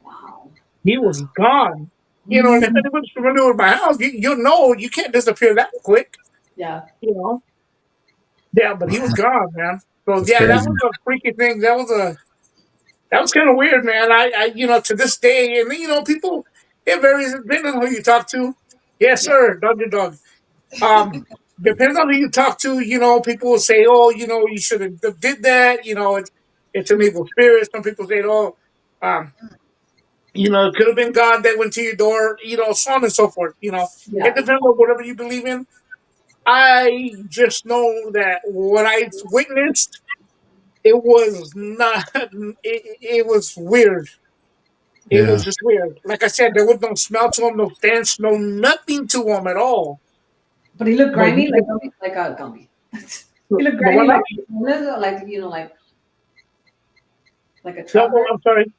S4: Wow.
S2: He was gone. And if
S4: Mm.
S2: anyone's familiar with my house, you know you can't disappear that quick.
S4: Yeah.
S2: You know. Yeah, but he was gone, man. So
S3: That's
S2: yeah, that
S3: crazy.
S2: was a freaky thing. That was kind of weird, man. To this day, and people, it varies depending on who you talk to. Yes,
S4: Yeah.
S2: sir, dog. Um, Depends on who you talk to. People will say, "Oh, you should have did that." It's an evil spirit. Some people say, "Oh, um, it could have been God that went to your door." So on and so forth. It
S4: Yeah.
S2: depends on whatever you believe in. I just know that what I witnessed, it was not. It was weird. It was
S3: Yeah.
S2: just weird. Like I said, there was no smell to him, no stench, no nothing to him at all.
S4: But he looked
S2: But
S4: grimy, like a gummy. He looked
S2: the one
S4: grimy,
S2: I,
S4: like a
S2: no,
S4: traveler.
S2: I'm sorry.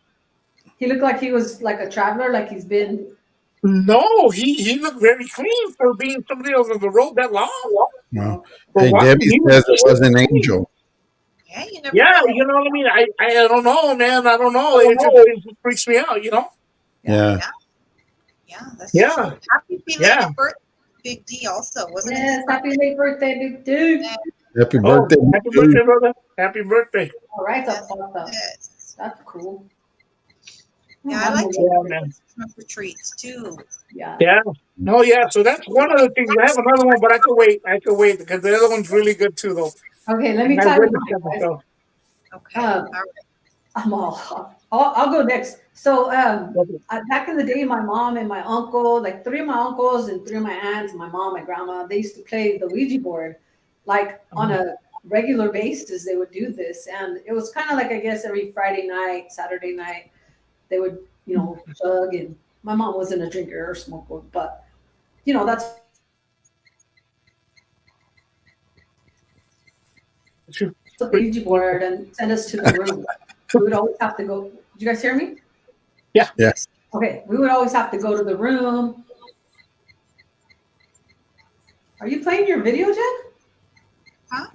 S4: He looked like he was like a traveler, like he's been.
S2: No, he looked very clean for being somebody else on the road that long.
S3: Wow.
S2: For
S3: Hey,
S2: one,
S3: Debbie
S2: he was
S3: says it was an
S2: clean.
S3: angel.
S1: Yeah, you never
S2: Yeah,
S1: know.
S2: you know what I mean. I don't know, man. I don't know. It just freaks me out.
S4: Yeah.
S3: Yeah.
S1: Yeah, yeah, that's
S2: Yeah,
S1: true. Happy
S2: yeah.
S1: belated birthday, Big D. Also, wasn't it his
S4: Yes. Happy
S1: birthday?
S4: late birthday, big dude.
S1: Yeah,
S3: Happy
S2: Oh,
S3: birthday,
S2: happy
S3: dude.
S2: birthday, brother. Happy birthday.
S4: All right,
S1: yes,
S4: up, up, up.
S1: yes.
S4: That's cool.
S1: Yeah, I
S4: I'm
S1: like
S4: a
S1: to
S2: Yeah,
S4: little-
S1: do
S2: man.
S1: Christmas retreats too.
S4: Yeah.
S2: Yeah. No, yeah. So that's one of the things. I have another one, but I could wait. I could wait because the other one's really good too, though.
S4: Okay, let
S2: And
S4: me
S2: I
S4: tell you
S2: witnessed
S4: mine,
S2: that
S4: guys.
S2: myself.
S1: Okay,
S4: Um,
S1: all
S4: I'll go next. So
S2: Okay.
S4: back in the day, my mom and my uncle, like three of my uncles and three of my aunts, my mom, my grandma, they used to play the Ouija board, like on a regular basis. They would do this, and it was kind of like, I guess, every Friday night, Saturday night, they would chug. And my mom wasn't a drinker or smoker, but that's
S2: Shoot.
S4: the Ouija board and send us to the room. We would always have to go. Did you guys hear me?
S2: Yeah.
S3: Yeah.
S4: Okay, we would always have to go to the room. Are you playing your video, Jen?
S1: Huh?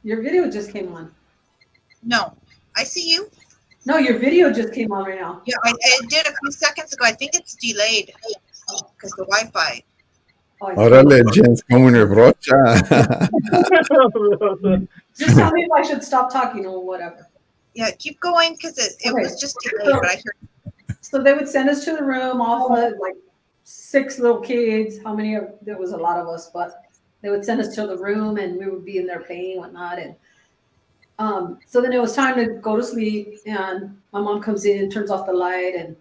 S4: Your video just came on.
S1: no, I see you.
S4: No, your video just came on right now.
S1: Yeah, I did a few seconds ago. I think it's delayed because the Wi-Fi.
S4: Oh, I see.
S3: Órale, Jen's como una brocha.
S4: Just tell me if I should stop talking or whatever.
S1: Yeah, keep going because it
S4: Okay.
S1: was just delayed, but I heard.
S4: So they would send us to the room, all of like 6 little kids. How many of there was a lot of us, but they would send us to the room and we would be in there playing whatnot. And so then it was time to go to sleep, and my mom comes in, turns off the light, and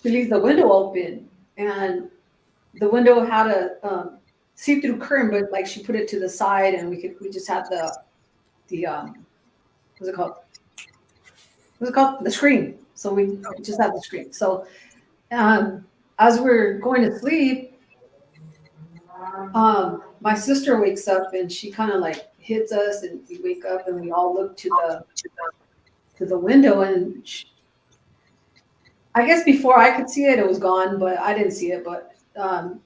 S4: she leaves the window open. And the window had a see-through curtain, but like she put it to the side, and we just had the what's it called? What's it called? The screen. So we just had the screen. So as we're going to sleep, my sister wakes up and she kind of like hits us, and we wake up and we all look to to the window, and I guess before I could see it, it was gone, but I didn't see it. But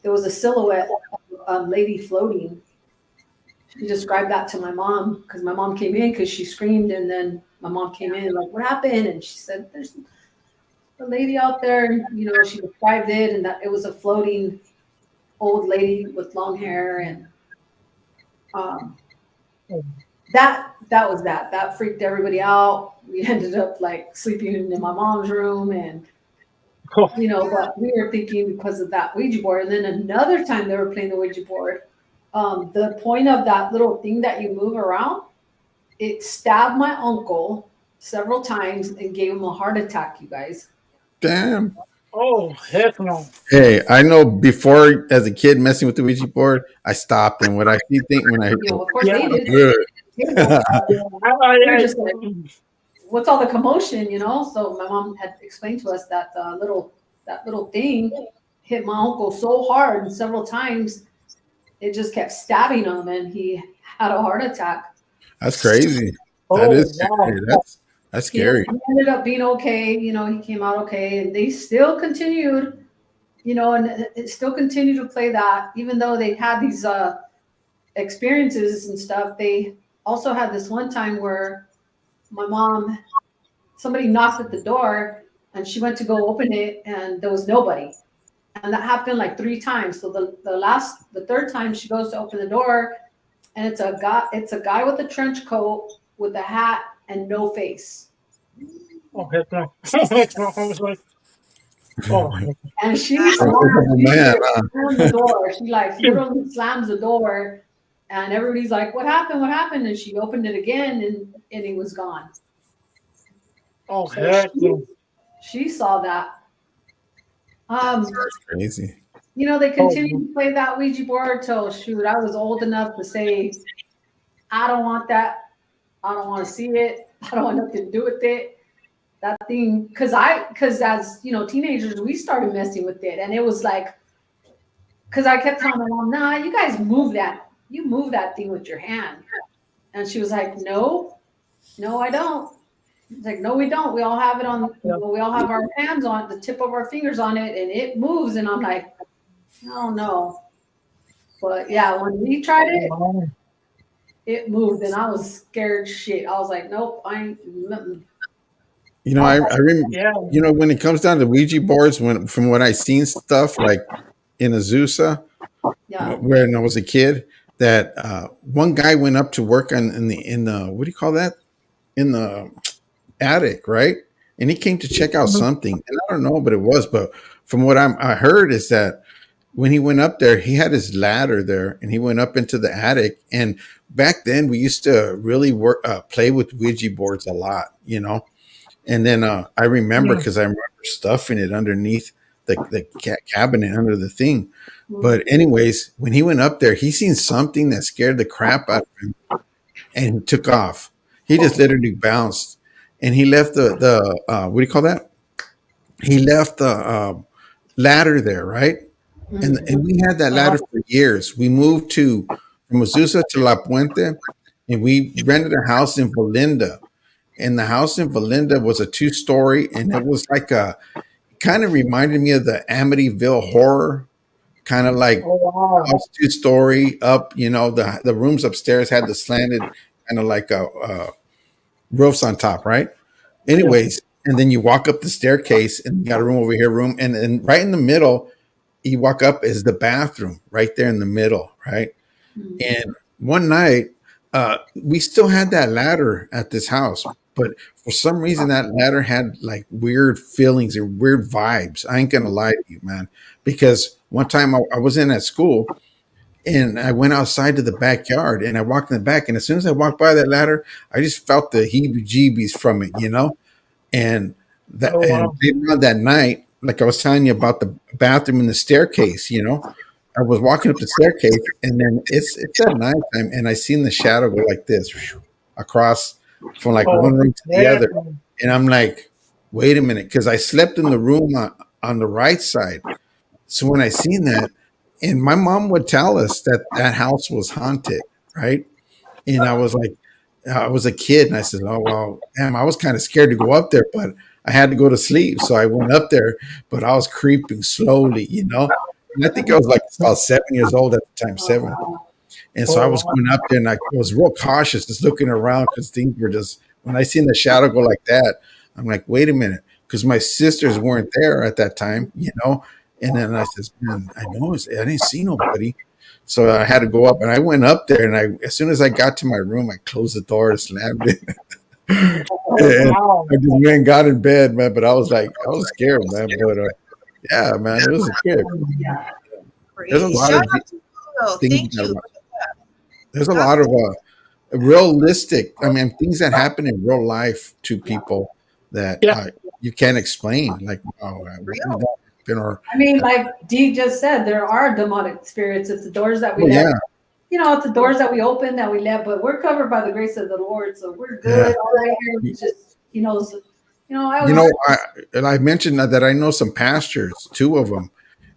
S4: there was a silhouette of a lady floating. She described that to my mom because my mom came in because she screamed, and then my mom came in like, "What happened?" And she said, "There's a lady out there." And, she described it, and that it was a floating old lady with long hair, and um, that was that freaked everybody out. We ended up like sleeping in my mom's room, and
S2: Oh,
S4: but we were thinking because of that Ouija board. And then another time they were playing the Ouija board, the point of that little thing that you move around, it stabbed my uncle several times and gave him a heart attack, you guys.
S3: Damn.
S2: oh, heck no.
S3: Hey, I know before as a kid messing with the Ouija board, I stopped. And what I keep thinking when I
S4: Of course
S2: Yeah.
S4: they did.
S3: good.
S4: They're just like, what's all the commotion, So my mom had explained to us that that little thing hit my uncle so hard and several times it just kept stabbing him and he had a heart attack.
S3: That's crazy.
S2: Oh,
S3: That is
S2: wow.
S3: scary. That's
S4: He
S3: scary.
S4: ended up being okay, he came out okay, and they still continued, and it still continued to play that, even though they had these experiences and stuff. They also had this one time where somebody knocked at the door and she went to go open it and there was nobody. And that happened like 3 times. So the third time she goes to open the door and it's a guy with a trench coat with a hat and no face.
S2: Oh, heck no. Heck no. I was like, oh,
S4: And she
S3: Oh, man.
S4: slams the door. She like literally slams the door and everybody's like, what happened? What happened? And she opened it again and he was gone.
S2: oh,
S4: So
S2: heck no.
S4: she saw that.
S3: That's crazy.
S4: They continued to play that Ouija board till I was old enough to say, I don't want that. I don't want to see it. I don't want nothing to do with it. That thing, because as teenagers, we started messing with it, and it was like, because I kept telling my mom, nah, you guys move that. You move that thing with your hand, and she was like, no, I don't. It's like, no, we don't. We all have it on. We all have our hands on the tip of our fingers on it, and it moves. And I'm like, I don't know. But yeah, when we tried it, it moved, and I was scared shit. I was like, nope, I ain't. Nothing.
S3: I remember.
S2: Yeah.
S3: When it comes down to Ouija boards, from what I seen stuff like in Azusa,
S4: Yeah.
S3: when I was a kid, that one guy went up to work in the what do you call that, in the attic, right? And he came to check out something, and I don't know what it was, but from what I heard is that when he went up there, he had his ladder there, and he went up into the attic. And back then, we used to really play with Ouija boards a lot, And then I remember because I remember stuffing it underneath the cabinet under the thing. But anyways, when he went up there, he seen something that scared the crap out of him, and he took off. He just literally bounced, and he left the what do you call that? He left the ladder there, right? And we had that ladder for years. We moved from Azusa to La Puente, and we rented a house in Valinda. And the house in Valinda was a 2-story, and it was like kind of reminded me of the Amityville Horror, kind of like house 2-story up. The rooms upstairs had the slanted kind of like roofs on top, right? Anyways, and then you walk up the staircase, and you got a room over here, and right in the middle, you walk up is the bathroom, right there in the middle, right? And one night, we still had that ladder at this house, but for some reason that ladder had like weird feelings or weird vibes. I ain't gonna lie to you, man, because one time I was in at school and I went outside to the backyard and I walked in the back, and as soon as I walked by that ladder, I just felt the heebie-jeebies from it, And and later on that night, like I was telling you about the bathroom and the staircase, I was walking up the staircase, and then it's at nighttime, and I seen the shadow go like this across from like one room to the other, and I'm like, wait a minute, because I slept in the room on the right side. So when I seen that, and my mom would tell us that house was haunted, right? And I was like, I was a kid, and I said, "Oh well, damn!" I was kind of scared to go up there, but I had to go to sleep, so I went up there. But I was creeping slowly, you know. And I think I was like about 7 years old at the time,
S4: Oh,
S3: 7.
S4: wow.
S3: And so I was
S2: Oh,
S3: going up there, and I was real cautious, just looking around because things were just. When I seen the shadow go like that, I'm like, "Wait a minute," because my sisters weren't there at that time, you know. And then I says, "Man, I noticed I didn't see nobody." So I had to go up, and I went up there, and as soon as I got to my room, I closed the door and slammed it. And
S2: wow.
S3: I just went and got in bed, man. But I was like, I was scared, man. But yeah, man, it was a trip.
S4: Yeah.
S3: There's a
S1: Praise.
S3: lot
S1: Shout
S3: of
S1: out to Julio.
S3: things.
S1: Thank you.
S3: There's a
S1: That's
S3: lot of realistic. I mean, things that happen in real life to people that
S2: Yeah.
S3: you can't explain. Like, oh,
S1: real.
S3: or
S4: I mean, like Dee just said, there are demonic spirits. It's the doors that we
S3: oh,
S4: let,
S3: yeah,
S4: you know, it's the doors that we open that we let, but we're covered by the grace of the Lord, so we're good.
S3: yeah.
S4: All I hear is just, I
S3: You
S4: always,
S3: know, I mentioned that I know some pastors, 2 of them,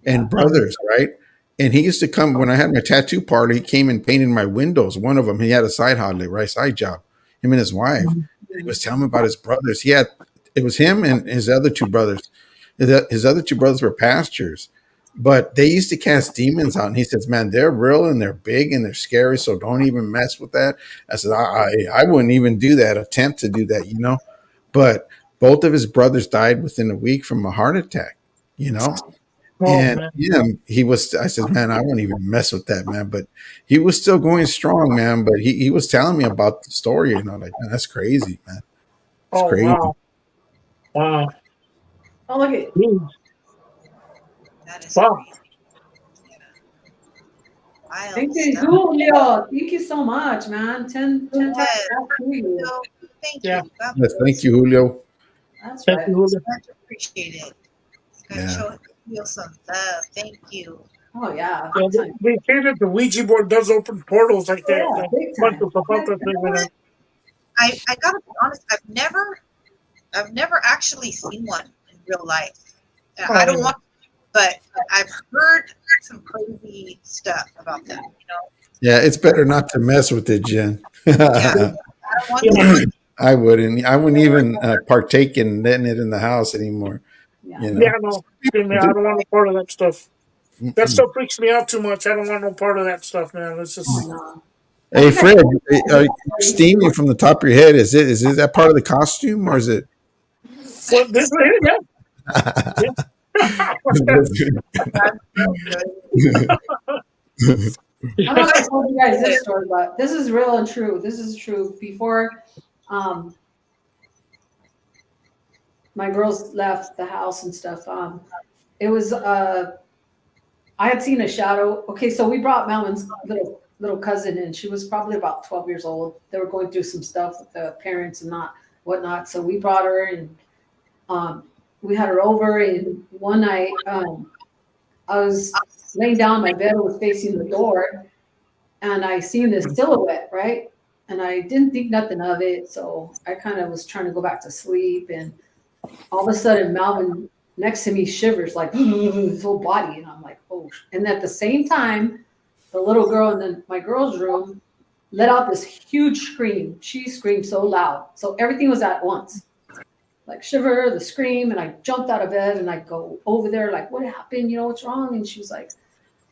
S3: and brothers, right? And he used to come when I had my tattoo parlor. He came and painted my windows. One of them, he had a side holiday, right? Side job. Him and his wife. And he was telling me about his brothers. It was him and his other 2 brothers. His other 2 brothers were pastors, but they used to cast demons out. And he says, "Man, they're real and they're big and they're scary. So don't even mess with that." I said, I wouldn't even do that, attempt to do that, you know. But both of his brothers died within a week from a heart attack, you know.
S2: Oh,
S3: And
S2: man.
S3: he was, I said, "Man, I won't even mess with that, man." But he was still going strong, man. But he was telling me about the story, you know, like, man, that's crazy, man. It's
S2: Oh,
S3: crazy.
S2: wow. Wow.
S4: oh, look at,
S2: Jeez.
S1: That is
S2: Wow.
S1: crazy. Wild
S4: thank you,
S1: stuff.
S4: Julio. Thank you so much, man. 10 times
S1: Yes.
S4: back to you.
S1: So, thank
S2: Yeah.
S1: you. God
S3: Yes,
S1: bless.
S3: thank you, Julio.
S4: That's
S2: Thank
S4: right.
S2: you, Julio.
S1: Much appreciated. You guys
S3: Yeah.
S1: feel some love. Thank you.
S4: Oh, yeah.
S2: Yeah,
S4: Big time.
S2: they say that the Ouija board does open portals like
S4: Oh,
S2: that.
S4: yeah,
S2: Like,
S4: big
S2: bunch
S4: time.
S2: of zapatas
S1: You know
S2: living
S1: what? I gotta be honest. I've never actually seen one in real life. I don't want, but I've heard some crazy stuff about them. You know,
S3: Yeah, it's better not to mess with it, Jen.
S1: yeah. I don't want
S2: Yeah.
S1: to.
S3: I wouldn't. I wouldn't even partake in letting it in the house anymore.
S4: Yeah.
S3: You
S2: Yeah,
S3: know.
S2: no. I don't want no part of that stuff. That
S3: Mm-mm.
S2: stuff freaks me out too much. I don't want no part of that stuff, man. It's
S4: Oh,
S2: just
S4: no.
S3: Hey, Fred, are you steaming from the top of your head? Is that part of the costume, or is it?
S2: what this right here, yeah.
S1: I'm so good.
S4: I don't know if I told you guys this story, but this is real and true. This is true. Before my girls left the house and stuff, it was I had seen a shadow. Okay, so we brought Melvin's little cousin in. She was probably about 12 years old. They were going through some stuff with the parents and whatnot. So we brought her and we had her over. And one night, I was laying down in my bed, I was facing the door, and I seen this silhouette, right? And I didn't think nothing of it, so I kind of was trying to go back to sleep, and all of a sudden, Melvin next to me shivers like his whole body, and I'm like, oh! And at the same time, the little girl in my girl's room let out this huge scream. She screamed so loud, so everything was at once. Like shiver, the scream, and I jumped out of bed and I go over there, like, what happened? What's wrong? And she was like,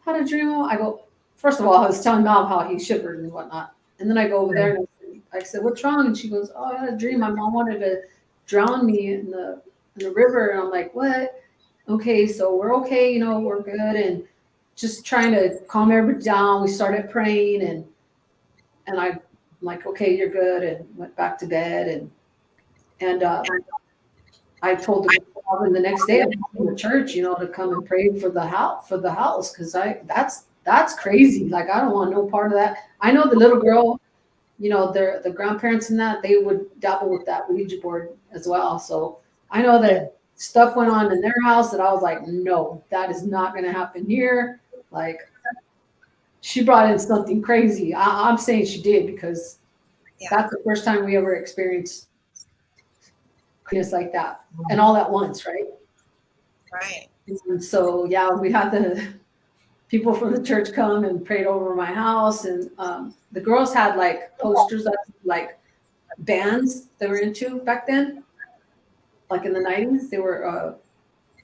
S4: had a dream. I go, first of all, I was telling Mom how he shivered and whatnot. And then I go over there and I said, what's wrong? And she goes, oh, I had a dream. My mom wanted to drown me in the river. And I'm like, what? Okay, so we're okay, we're good. And just trying to calm everybody down. We started praying and I'm like, okay, you're good. And went back to bed and I told the next day I'm going to church, to come and pray for the house, because that's crazy. Like, I don't want no part of that. I know the little girl, the grandparents and that, they would dabble with that Ouija board as well. So I know that stuff went on in their house that I was like, no, that is not going to happen here. Like, she brought in something crazy. I'm saying she did, because that's the first time we ever experienced like that, and all at once, right?
S1: Right.
S4: And so we had the people from the church come and prayed over my house, and the girls had like posters of like bands they were into back then, like in the 90s. They were,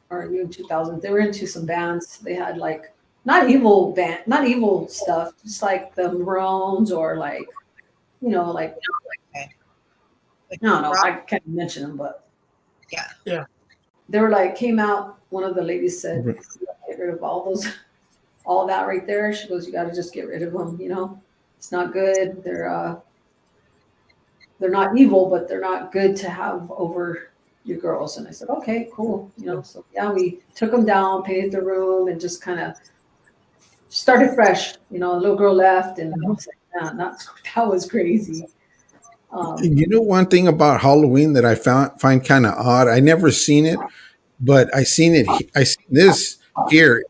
S4: or even 2000s. They were into some bands. They had like not evil stuff, just like the Maroons or like, like
S1: Okay.
S4: I don't know. I can't mention them, but
S1: Yeah.
S2: Yeah.
S4: they were like came out. One of the ladies said, "Get rid of all that right there." She goes, "You got to just get rid of them. It's not good. They're not evil, but they're not good to have over your girls." And I said, "Okay, cool." So yeah, we took them down, painted the room, and just kind of started fresh. A little girl left, and I was like, "Nah, that was crazy."
S3: You know, one thing about Halloween that I find kind of odd. I never seen it, but I seen it. I seen this here,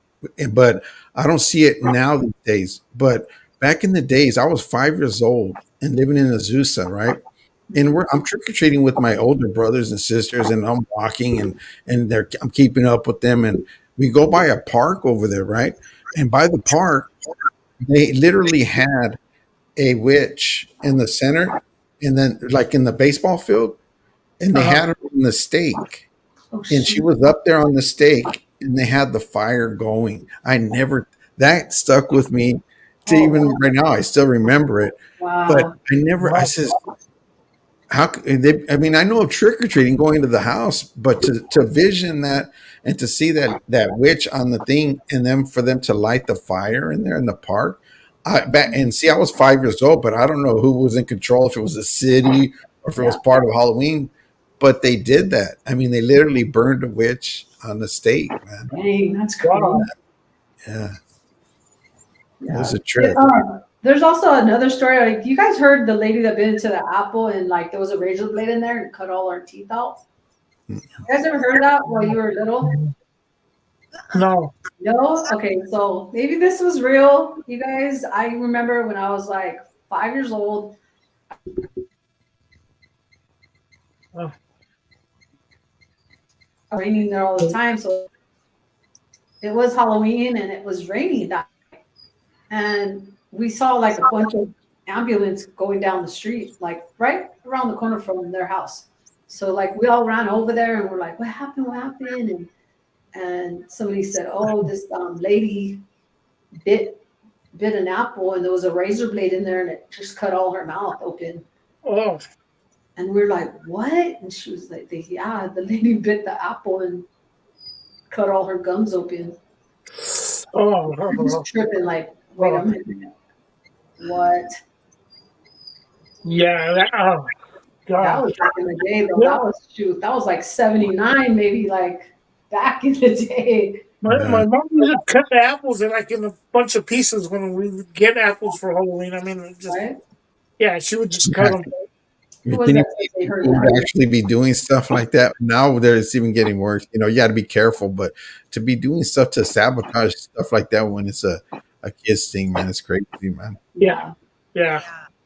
S3: but I don't see it now these days. But back in the days, I was 5 years old and living in Azusa, right? And I'm trick or treating with my older brothers and sisters, and I'm walking and I'm keeping up with them, and we go by a park over there, right? And by the park, they literally had a witch in the center, and then like in the baseball field, and they had her in the stake,
S4: Oh,
S3: and she was up there on the stake, and they had the fire going. That stuck with me to even right now. I still remember it, but
S4: wow.
S3: I says, how could they? I mean, I know of trick or treating going to the house, but to vision that and to see that witch on the thing, and then for them to light the fire in there in the park. And see, I was 5 years old, but I don't know who was in control, if it was the city or if it was part of Halloween. But they did that. I mean, they literally burned a witch on the stake, man.
S4: Dang, that's crazy.
S3: Yeah,
S4: Yeah.
S3: it was a trip.
S4: There's also another story. Like, you guys heard the lady that bit into the apple and like there was a razor blade in there and cut all her teeth out? You guys ever heard of that while you were little?
S2: No.
S4: No? Okay, so maybe this was real. You guys, I remember when I was like 5 years old.
S2: Oh.
S4: Raining there all the time. So it was Halloween and it was raining that night. And we saw like a bunch of ambulance going down the street, like right around the corner from their house. So like we all ran over there and we're like, what happened? What happened? And somebody said, oh, this lady bit an apple and there was a razor blade in there and it just cut all her mouth open.
S2: Oh.
S4: And we're like, what? And she was like, yeah, the lady bit the apple and cut all her gums open.
S2: Oh.
S4: I'm just tripping, like, wait a minute. What?
S2: Yeah.
S4: That was back in the day, though.
S2: Yeah.
S4: That was like 79, maybe, like back in the day.
S2: My mom used to cut the apples in a bunch of pieces when we would get apples for Halloween. I mean,
S4: Right?
S2: Yeah, she would just cut them.
S3: You think people would actually be doing stuff like that? Now it's even getting worse. You got to be careful, but to be doing stuff to sabotage stuff like that when it's a kid's thing, man, it's crazy, man.
S2: Yeah.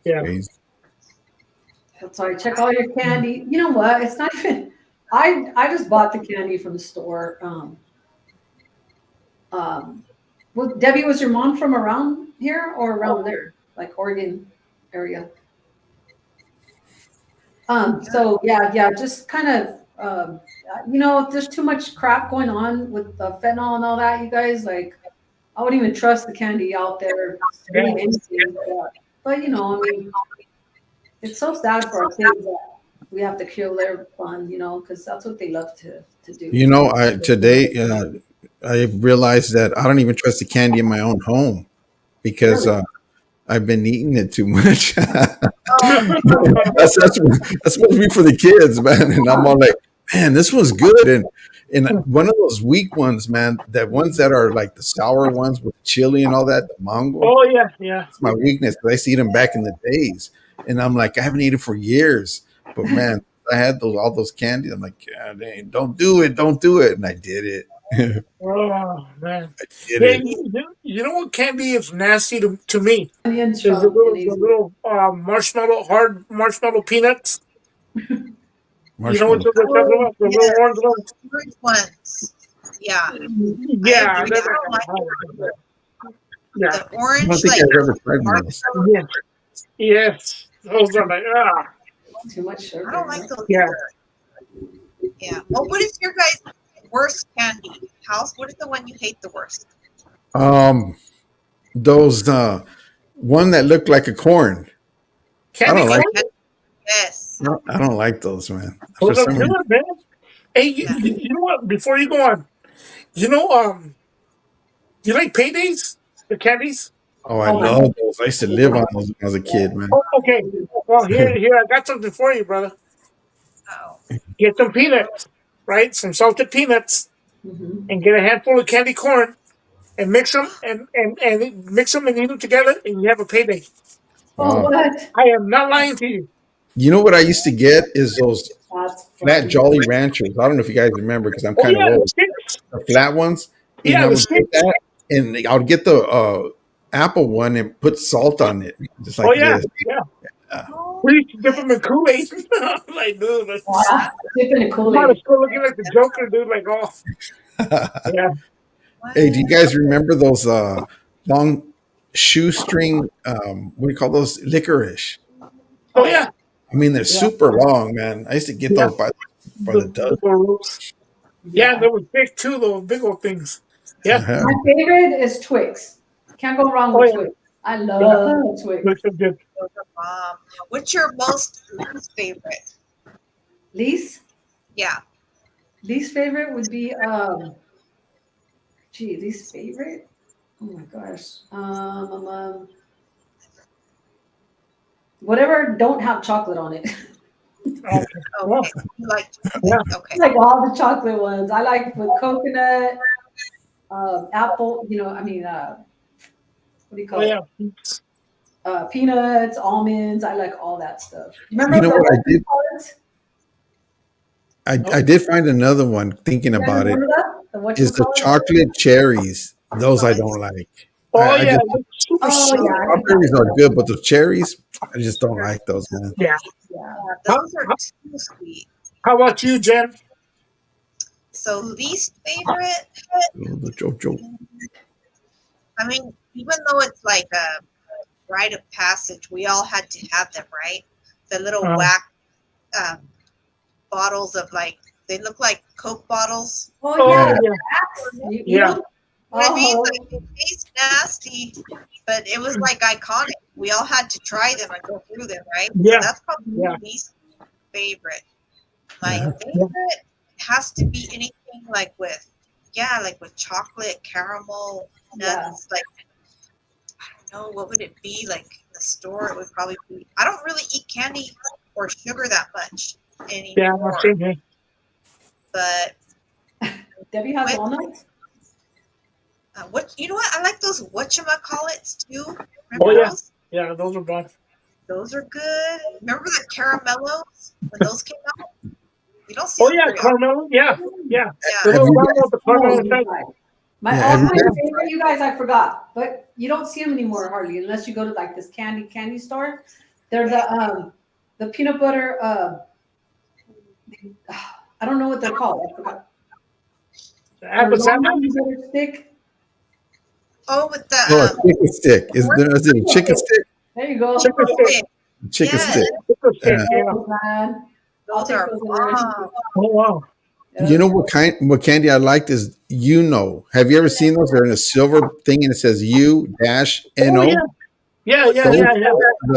S3: Crazy.
S4: That's why check all your candy. You know what? It's not even. I just bought the candy from the store. Well, Debbie, was your mom from around here or around there, like Oregon area? So yeah, just kind of, there's too much crap going on with the fentanyl and all that, you guys. Like, I wouldn't even trust the candy out there. But I mean, it's so sad for our kids that we have to kill their fun, because that's what they love to do.
S3: Today I realized that I don't even trust the candy in my own home because I've been eating it too much. that's supposed to be for the kids, man. And I'm all like, man, this one's good. And one of those weak ones, man, that ones that are like the sour ones with chili and all that, the mango.
S2: Oh yeah.
S3: It's my weakness. I used to eat them back in the days. And I'm like, I haven't eaten for years. But man, I had all those candies. I'm like, God, dang, don't do it. And I did it.
S2: Oh man.
S3: I did
S2: it. You know what candy is nasty to me?
S4: Onions
S2: There's
S4: from
S2: the little hard marshmallow peanuts. You know what the little orange ones?
S1: Orange ones. Yeah.
S2: Yeah.
S1: The orange,
S3: I don't think I've ever tried one of those.
S2: Yes. Those are like,
S4: Too much sugar.
S1: I don't like those
S2: Yeah.
S1: either. Yeah. Well, what is your guys' worst candy? House, what is the one you hate the worst?
S3: Those one that looked like a corn.
S2: Candy
S3: don't like-
S2: corn?
S1: Yes.
S3: No, I don't like those, man. For
S2: Those are
S3: some
S2: good,
S3: reason,
S2: man. Hey,
S1: Yeah.
S2: you know what? Before you go on, you like paydays? The candies?
S3: oh, I
S4: Oh, my
S3: love those. I used to live on those when I was a kid, man.
S2: Oh, okay. Well, here, I got something for you, brother.
S1: Oh.
S2: Get some peanuts, right? Some salted peanuts,
S4: Mhm.
S2: and get a handful of candy corn, and mix them and mix them and eat them together, and you have a payday.
S4: Oh,
S3: Wow.
S4: what?
S2: I am not lying to you.
S3: You know what I used to get is those
S4: That's
S3: flat
S4: funny.
S3: Jolly Ranchers. I don't know if you guys remember because I'm
S2: Oh
S3: kind of
S2: yeah, the
S3: old.
S2: sticks.
S3: The flat ones. And
S2: Yeah,
S3: I
S2: the
S3: would
S2: sticks.
S3: get that, and I would get the apple one and put salt on it, just like
S2: Oh yeah,
S3: this.
S2: yeah.
S1: Oh,
S2: We used to dip them in Kool-Aid. Like, dude, like,
S4: Wow. Dipping a
S2: I'm out of
S4: Kool-Aid.
S2: school looking like the Joker, dude. Like, oh yeah.
S3: Hey, do you guys remember those long shoestring? What do you call those? Licorice.
S2: Oh yeah.
S3: I mean, they're
S4: Yeah.
S3: super long, man. I used to get those by the dozen.
S2: rules. Yeah, they were big too, those big old things. Yeah.
S3: Uh-huh.
S4: My favorite is Twix. Can't go wrong
S2: Oh,
S4: with
S2: yeah.
S4: Twix. I love Twix.
S2: Looks so good.
S1: what's your most least favorite?
S4: Least
S1: Yeah.
S4: least favorite would be least favorite. Oh my gosh. Whatever don't have chocolate on it.
S2: Okay. Well,
S1: Okay. You like
S2: yeah.
S1: okay.
S4: Like all the chocolate ones. I like with coconut, apple, what do you call
S2: Oh
S4: it?
S2: yeah.
S4: Peanuts, almonds. I like all that stuff. Remember
S3: You know what I did?
S4: cards?
S3: I did find another one. Thinking about it,
S4: Remember that? The
S3: is the
S4: whatchamacallit?
S3: chocolate cherries. Those I don't like.
S2: Oh
S3: I
S2: yeah.
S3: just-
S2: Super
S4: Oh,
S2: sweet.
S4: yeah.
S3: Strawberries are good, but the cherries, I just don't like those, man.
S2: Yeah.
S4: Yeah.
S1: Those are too sweet.
S2: How about you, Jen?
S1: So least favorite,
S3: Oh, the Jojo.
S1: I mean, even though it's like a rite of passage, we all had to have them, right? The little whack bottles of they look like Coke bottles.
S4: Oh,
S2: Oh
S4: yeah.
S2: yeah.
S4: You
S2: Yeah.
S4: know?
S1: You know what I mean?
S4: Oh,
S1: Like, it tastes nasty, but it was like iconic. We all had to try them and go through them, right?
S2: Yeah.
S1: So that's probably
S2: Yeah.
S1: my least favorite. My
S3: Yeah.
S1: favorite has to be anything like with chocolate, caramel, nuts. Like, I don't know, what would it be? Like in the store, it would probably be. I don't really eat candy or sugar that much
S2: Yeah.
S1: anymore,
S2: Same here.
S1: but
S4: Debbie has walnuts.
S1: you know what? I like those whatchamacallits too. Remember
S2: Oh, yeah.
S1: those?
S2: Yeah, those are bad.
S1: Those are good. Remember the caramellos when those came out? You don't see
S2: Oh
S1: them
S2: yeah,
S1: very often.
S2: caramel. Yeah, yeah.
S1: Yeah.
S2: The
S3: Have
S2: little
S3: you
S2: round with the caramel
S4: Oh,
S2: inside.
S4: my
S3: Yeah,
S4: all-time
S3: every-
S4: favorite, you guys, I forgot, but you don't see them anymore hardly unless you go to like this candy store. They're the peanut butter. I don't know what they're called. I forgot.
S2: Apple
S4: The
S2: sandwich.
S4: peanut butter stick.
S1: Oh, with the
S3: Oh, a chicken stick. Is it a chicken stick?
S4: There you go.
S2: Chicken stick.
S1: stick.
S3: Chicken
S1: Yes.
S3: stick.
S2: Chicken stick.
S3: Yeah.
S2: Yeah.
S4: Oh, man. I'll
S1: Those
S4: take
S1: are
S4: those in
S1: bomb.
S2: Oh wow.
S4: there.
S3: You know what candy I liked is Have you ever seen those? They're in a silver thing and it says U-NO.
S2: Oh yeah. Yeah, yeah,
S3: Those-
S2: yeah, yeah.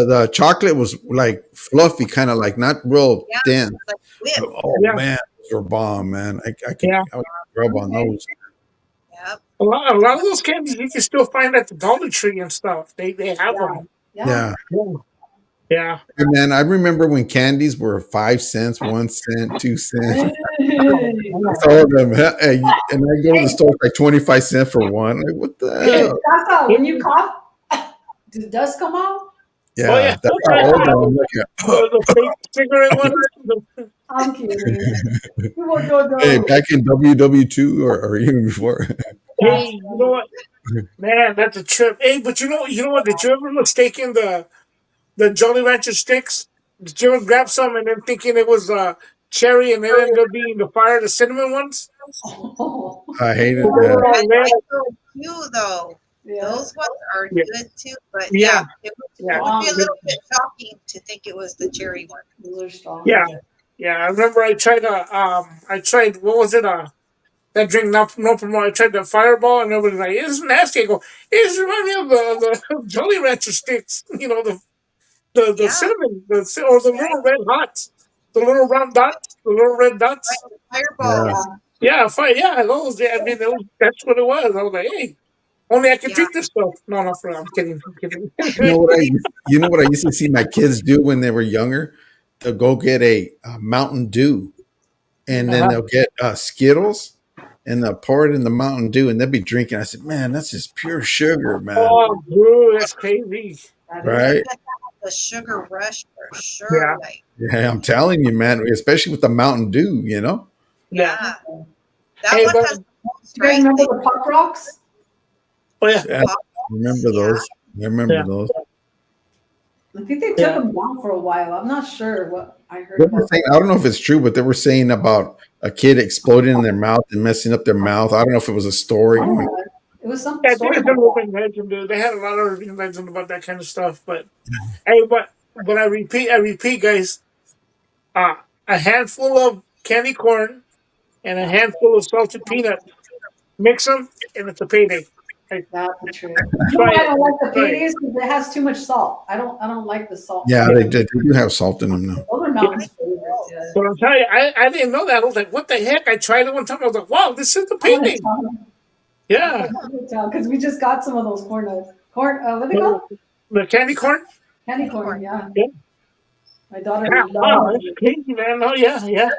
S3: The chocolate was like fluffy, kind of like not real
S1: Yeah.
S3: thin.
S1: Like whip.
S3: Oh
S2: Yeah.
S3: man, those were bomb, man. I can
S2: Yeah.
S3: I would rub on those.
S1: Yep.
S2: A lot of those candies you can still find at the Dollar Tree and stuff. They have them.
S3: Yeah.
S2: Yeah.
S3: Hey, man, I remember when candies were 5 cents, 1 cent, 2 cents. All of them. And I go to the store like 25 cents for one. Like, what the hell?
S4: That's how when you cough, does dust come out?
S3: Yeah,
S2: Oh, yeah.
S3: that's how old I'm looking at.
S2: The fake cigarette ones.
S4: I'm kidding. You won't go
S3: Hey,
S4: down.
S3: back in WW2 or even before.
S2: Hey, you know what? Man, that's a trip. Hey, but you know what? Did you ever mistaken the Jolly Rancher sticks? Did you ever grab some and then thinking it was cherry and it ended up being the cinnamon ones?
S4: Oh.
S3: I hated
S2: They were
S3: that.
S2: all
S1: I
S2: red.
S1: like those too, though.
S4: Yeah.
S1: Those ones are
S2: Yeah.
S1: good too, but
S2: Yeah.
S1: yeah, it
S2: Yeah.
S1: would be a little bit shocking to think it was the cherry one.
S4: Those are strong.
S2: Yeah. Yeah. I remember I tried what was it? That drink no promote. I tried the Fireball, and everybody's like, "It's nasty." I go, "It reminds me of the Jolly Rancher sticks." You know, the
S1: Yeah,
S2: cinnamon, or the little red hots, the little round dots, the little red dots.
S1: right.
S3: Yeah.
S1: Fireballs.
S4: Yeah.
S2: Yeah, fine. Yeah, those. Yeah, I mean, that's what it was. I was like, "Hey, only I can
S1: Yeah.
S2: drink this stuff." No, no, I'm kidding. I'm kidding.
S3: You know what I used to see my kids do when they were younger? They'll go get a Mountain Dew, and then
S2: Uh-huh.
S3: they'll get Skittles, and they'll pour it in the Mountain Dew, and they'll be drinking. I said, man, that's just pure sugar, man.
S2: Oh, bro, that's crazy.
S4: That is.
S3: Right?
S1: The sugar rush for
S2: Yeah.
S1: sure. Like,
S3: Yeah, I'm telling you, man. Especially with the Mountain Dew, you know.
S2: Yeah.
S1: yeah, that
S2: Hey,
S1: one
S2: but
S1: has the most,
S4: Do you guys
S1: right?
S4: remember the Pop Rocks?
S2: oh yeah,
S3: Yeah, remember those? I remember
S2: Yeah.
S3: those.
S4: I think they took
S2: Yeah.
S4: them down for a while. I'm not sure what I heard
S3: They were
S4: about.
S3: saying, I don't know if it's true, but they were saying about a kid exploding in their mouth and messing up their mouth. I don't know if it was a story.
S4: Oh, it was some
S2: Yeah, I think
S4: story
S2: it's an
S4: about that.
S2: urban legend, dude. They had a lot of urban legend about that kind of stuff. But hey, but I repeat, guys. Uh, a handful of candy corn and a handful of salted peanut. Mix them, and it's a payday. Like,
S4: That's the truth. You know
S2: try
S4: why I
S2: it.
S4: don't like the
S2: Try it.
S4: paydays? Because it has too much salt. I don't like the salt.
S3: Yeah, they do have salt in them now.
S4: Those are Mountain's favorites. Yeah.
S2: But I'm telling you, I didn't know that. I was like, what the heck? I tried it one time. I was like, wow, this is the payday. Yeah.
S4: Because we just got some of those corn. What they called?
S2: The candy corn?
S4: Candy corn. Yeah.
S2: Yeah.
S4: My daughter
S2: Yeah. Wow,
S4: loves
S2: that's
S4: it.
S2: crazy, man. Oh, yeah, yeah.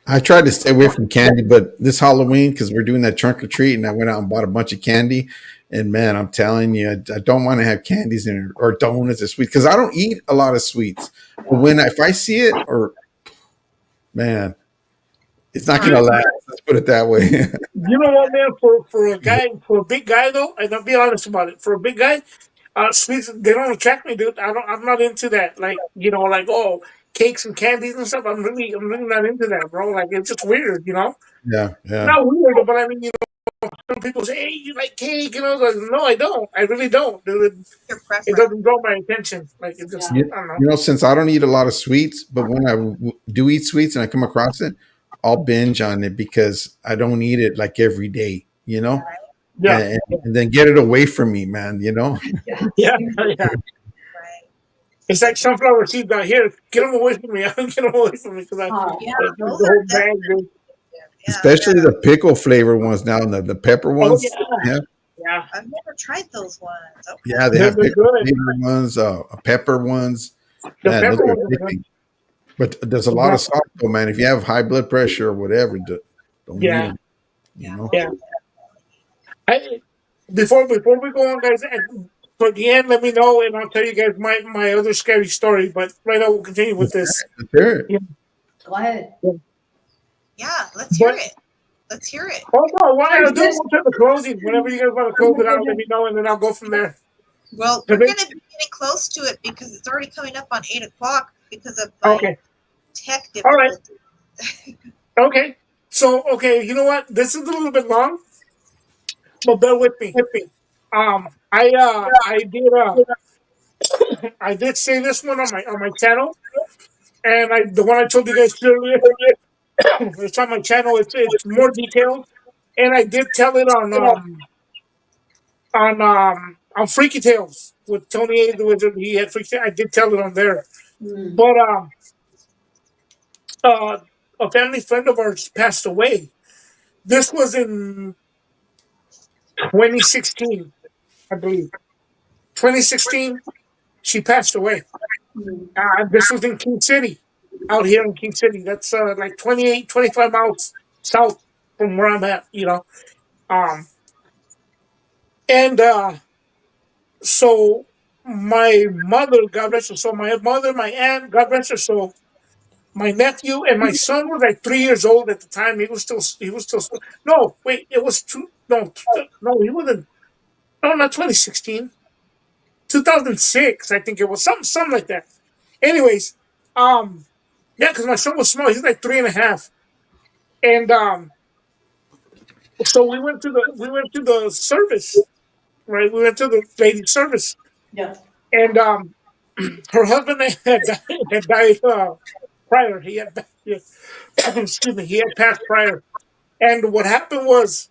S3: I tried to stay away from candy, but this Halloween, because we're doing that trunk or treat, and I went out and bought a bunch of candy. And man, I'm telling you, I don't want to have candies in it or donuts or sweets because I don't eat a lot of sweets. But if I see it, or man, it's not gonna last. Let's put it that way.
S2: You know what, man? For a big guy though, and I'll be honest about it. For a big guy, sweets they don't attract me, dude. I'm not into that. Like like cakes and candies and stuff. I'm really not into that, bro. Like it's just weird, you know.
S3: Yeah, yeah.
S2: Not weird, but I mean, some people say, "Hey, you like cake?" And I was like, "No, I don't. I really don't, dude.
S1: Your
S2: It
S1: preference.
S2: doesn't draw my attention. Like it just,
S4: Yeah.
S2: I don't know."
S3: Since I don't eat a lot of sweets, but when I do eat sweets and I come across it, I'll binge on it because I don't eat it like every day,
S2: Yeah,
S3: and then get it away from me, man.
S4: Yeah.
S2: yeah, yeah.
S1: Right.
S2: It's like sunflower seeds out here. Get them away from me. Get them away from me because
S1: Yeah,
S2: the
S1: those
S2: whole
S1: are
S2: bag, dude.
S1: yeah,
S3: Especially the pickle flavor ones now, the pepper
S2: Oh
S3: ones.
S2: yeah, yeah.
S1: I've never tried those ones. Okay.
S3: Yeah, they
S2: They're
S3: have pickle
S2: good.
S3: flavor ones, pepper ones.
S2: The
S3: Man, those
S2: pepper
S3: are
S2: ones are good.
S3: addicting. But there's a lot of salt, though, man. If you have high blood pressure or whatever, don't eat
S2: Yeah,
S3: them. You know.
S2: yeah. Before we go on, guys, and for the end, let me know, and I'll tell you guys my other scary story. But right now, we'll continue with this.
S3: Sure.
S2: Yeah.
S4: Go ahead.
S1: Yeah, let's hear
S2: But
S1: it. Let's hear it.
S2: oh no, why I'll do it once the closing. Whenever you guys want to close it out, let me know, and then I'll go from there.
S1: Well, we're going to be getting close to it because it's already coming up on 8 o'clock because of
S2: Okay.
S1: tech
S2: All right.
S1: difficulties.
S2: Okay. So you know what? This is a little bit long, but bear with me. I did say this one on my channel, and the one I told you guys earlier, it's on my channel. It's more detailed, and I did tell it on Freaky Tales with Tony A. the Wizard. He had Freaky Tales. I did tell it on there,
S4: Mm.
S2: but a family friend of ours passed away. This was in 2016, I believe. 2016, she passed away.
S4: Mm.
S2: This was in King City, out here in King City. That's like 28, 25 miles south from where I'm at, Um, and so my mother, God rest her soul, my mother, my aunt, God rest her soul, my nephew, and my son was like 3 years old at the time. He was still, no, wait, it was two, no, he wasn't, no, not 2016, 2006, I think it was, something like that. Anyways, yeah, because my son was small. He's like 3.5, and so we went to the service, right? We went to the lady's service,
S4: Yeah.
S2: and her husband had died prior. He had, excuse me, he had passed prior. And what happened was,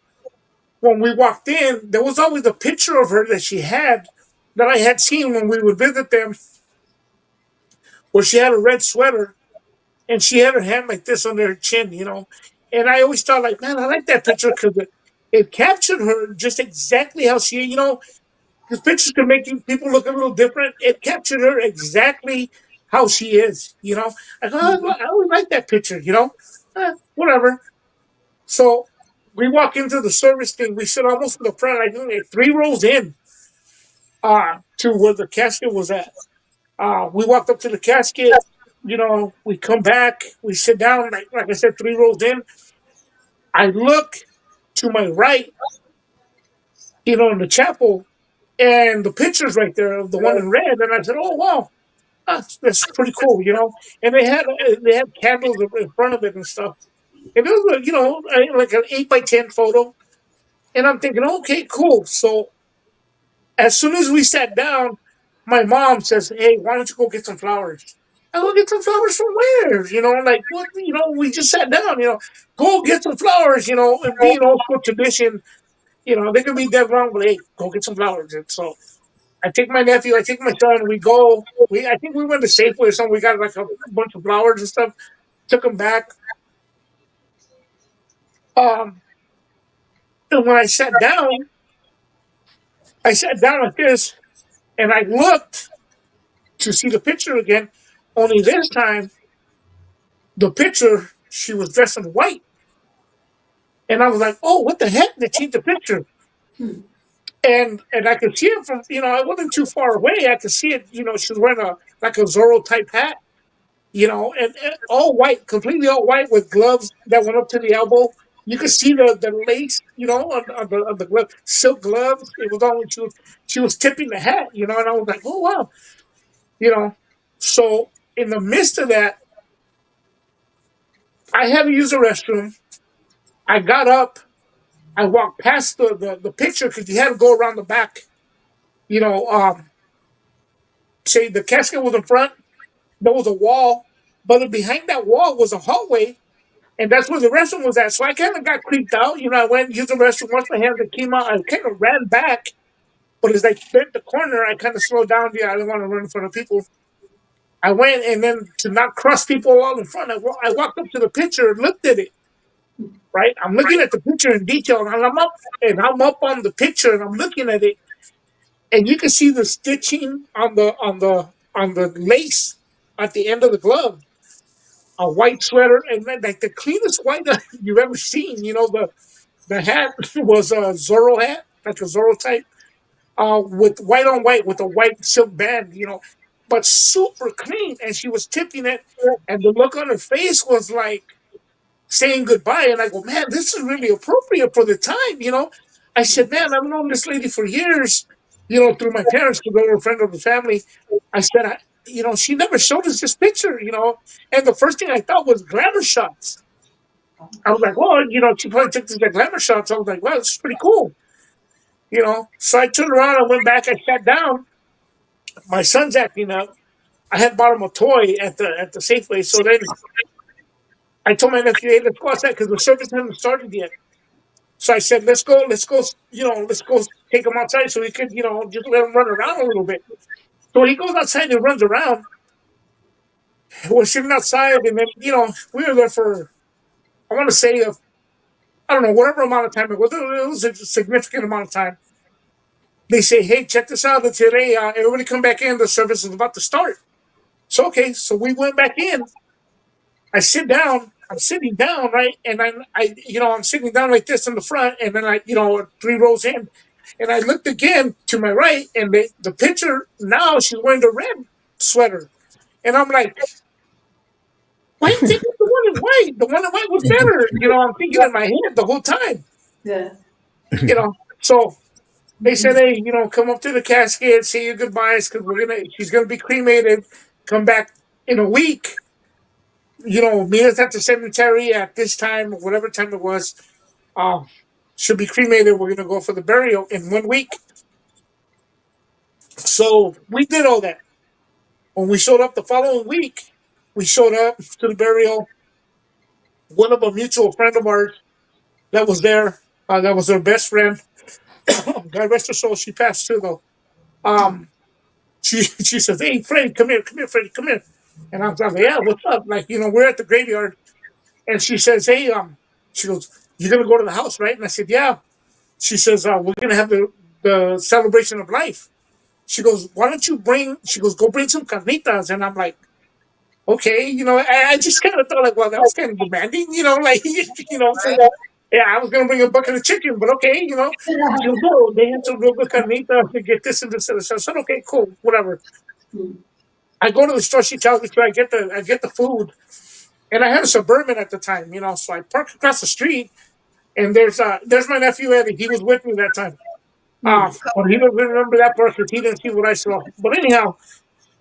S2: when we walked in, there was always a picture of her that she had that I had seen when we would visit them, where she had a red sweater and she had her hand like this under her chin, And I always thought, like, man, I like that picture because it captured her just exactly how she, because pictures can make people look a little different. It captured her exactly how she is. I go, I always like that picture. Whatever. So we walk into the service thing. We sit almost in the front, I think like 3 rows in, to where the casket was at. We walked up to the casket. We come back. We sit down, like I said, 3 rows in. I look to my right, in the chapel, and the picture's right there of the one in red. And I said, "Oh wow, that's pretty cool." And they had candles in front of it and stuff. And it was like an 8 by 10 photo. And I'm thinking, okay, cool. So as soon as we sat down, my mom says, "Hey, why don't you go get some flowers?" I go, "Get some flowers from where? Like what? We just sat down. Go get some flowers. And being old school tradition, they can be dead wrong, but hey, go get some flowers." And so I take my nephew, I take my son, we go. I think we went to Safeway or something. We got like a bunch of flowers and stuff. Took them back. Um, and when I sat down like this, and I looked to see the picture again. Only this time, the picture, she was dressed in white. And I was like, "Oh, what the heck? They changed the picture." And I could see it from, I wasn't too far away. I could see it, she was wearing like a Zorro type hat, and all white, completely all white with gloves that went up to the elbow. You could see the lace, on the glove, silk gloves. It was all she was tipping the hat, and I was like, "Oh wow," you know. So in the midst of that, I had to use the restroom. I got up. I walked past the picture because you had to go around the back. You know, say the casket was in front. There was a wall, but behind that wall was a hallway, and that's where the restroom was at. So I kind of got creeped out. I went and used the restroom. Once my hands came out, I kind of ran back. But as I bent the corner, I kind of slowed down. Yeah, I didn't want to run in front of people. I went, and then to not cross people all in front, I walked up to the picture and looked at it. Right, I'm looking at the picture in detail, and I'm up on the picture, and I'm looking at it, and you can see the stitching on the lace at the end of the glove. A white sweater, and then like the cleanest white you've ever seen. The hat was a Zorro hat, like a Zorro type, with white on white with a white silk band. But super clean, and she was tipping it, and the look on her face was like saying goodbye. And I go, "Man, this is really appropriate for the time." I said, "Man, I've known this lady for years, through my parents because they were a friend of the family." I said, she never showed us this picture. And the first thing I thought was glamour shots. I was like, "Oh, she probably took these like glamour shots." I was like, "Wow, this is pretty cool." So I turned around, I went back, I sat down. My son's acting up. I had bought him a toy at the Safeway. So then I told my nephew, "Hey, let's go outside," because the service hadn't started yet. So I said, let's go take him outside so he could, just let him run around a little bit." So he goes outside and runs around. We're sitting outside, and then, we were there for, I want to say, I don't know, whatever amount of time it was. It was a significant amount of time. They say, "Hey, check this out. Today, everybody come back in. The service is about to start." So, okay. So we went back in. I sit down. I'm sitting down, right? And I'm sitting down like this in the front, and then 3 rows in. And I looked again to my right, and the picture now she's wearing the red sweater. And I'm like, "Why are you taking the one in white? The one in white was better." I'm thinking in my head the whole time.
S4: Yeah.
S2: So they said, "Hey, come up to the casket, say your goodbyes, because she's gonna be cremated. Come back in a week. Meet us at the cemetery at this time, whatever time it was. Um, she'll be cremated. We're gonna go for the burial in 1 week." So we did all that. When we showed up the following week, we showed up to the burial. One of a mutual friend of ours that was there, that was her best friend. God rest her soul, she passed too though. Um, she says, "Hey, Freddie, come here, Freddie, come here." And I was like, "Yeah, what's up?" Like, we're at the graveyard, and she says, "Hey, she goes, you're gonna go to the house, right?" And I said, "Yeah." She says, "We're gonna have the celebration of life." She goes, "Why don't you bring?" She goes, "Go bring some carnitas." And I'm like, "Okay," I just kind of thought like, well, that was kind of demanding, like, so yeah, I was gonna bring a bucket of chicken, but okay. She goes, "No, they had some real good carnitas to get this and this and this." I said, "Okay, cool, whatever." I go to the store. She tells me to. I get the food, and I had a Suburban at the time, so I park across the street, and there's my nephew Eddie. He was with me that time. But he doesn't remember that part because he didn't see what I saw. But anyhow,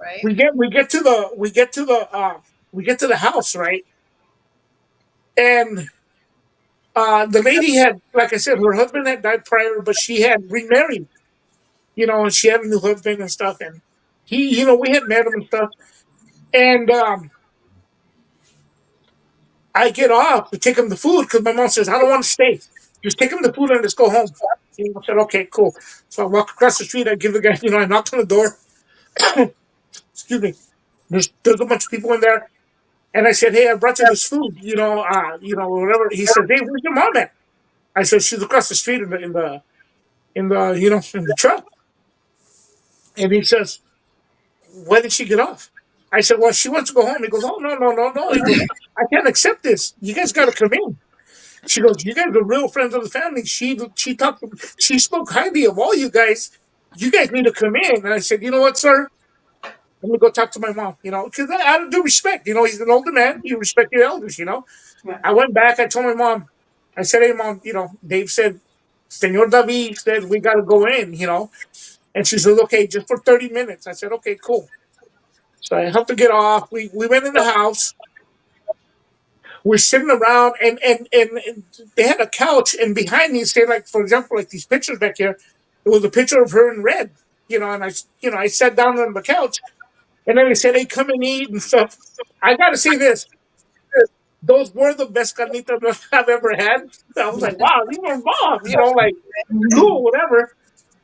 S1: Right?
S2: we get to the house, right? And the lady had, like I said, her husband had died prior, but she had remarried, and she had a new husband and stuff. And he, we had met him and stuff. And I get off to take him the food because my mom says, "I don't want to stay. Just take him the food and let's go home." I said, "Okay, cool." So I walk across the street. I give the guy, I knocked on the door. Excuse me. There's a bunch of people in there. And I said, "Hey, I brought you this food, whatever." He said, "Hey, where's your mom at?" I said, "She's across the street in the truck." And he says, "When did she get off?" I said, "Well, she wants to go home." He goes, "Oh, no, no, no, no." He goes, "I can't accept this. You guys got to come in." She goes, "You guys are real friends of the family." She spoke highly of all you guys. You guys need to come in. And I said, "You know what, sir? Let me go talk to my mom, because out of due respect, he's an older man. You respect your elders.
S4: Right.
S2: I went back. I told my mom, I said, "Hey, Mom, Dave said, Senor David said we got to go in. And she said, "Okay, just for 30 minutes. I said, "Okay, cool." So I helped her get off. We went in the house. We're sitting around, and they had a couch, and behind me, say, like, for example, like these pictures back here, it was a picture of her in red, and I sat down on the couch, and then they said, "Hey, come and eat and stuff." I got to say this. Those were the best carnitas I've ever had. I was like, "Wow, these are bomb," like, cool, whatever.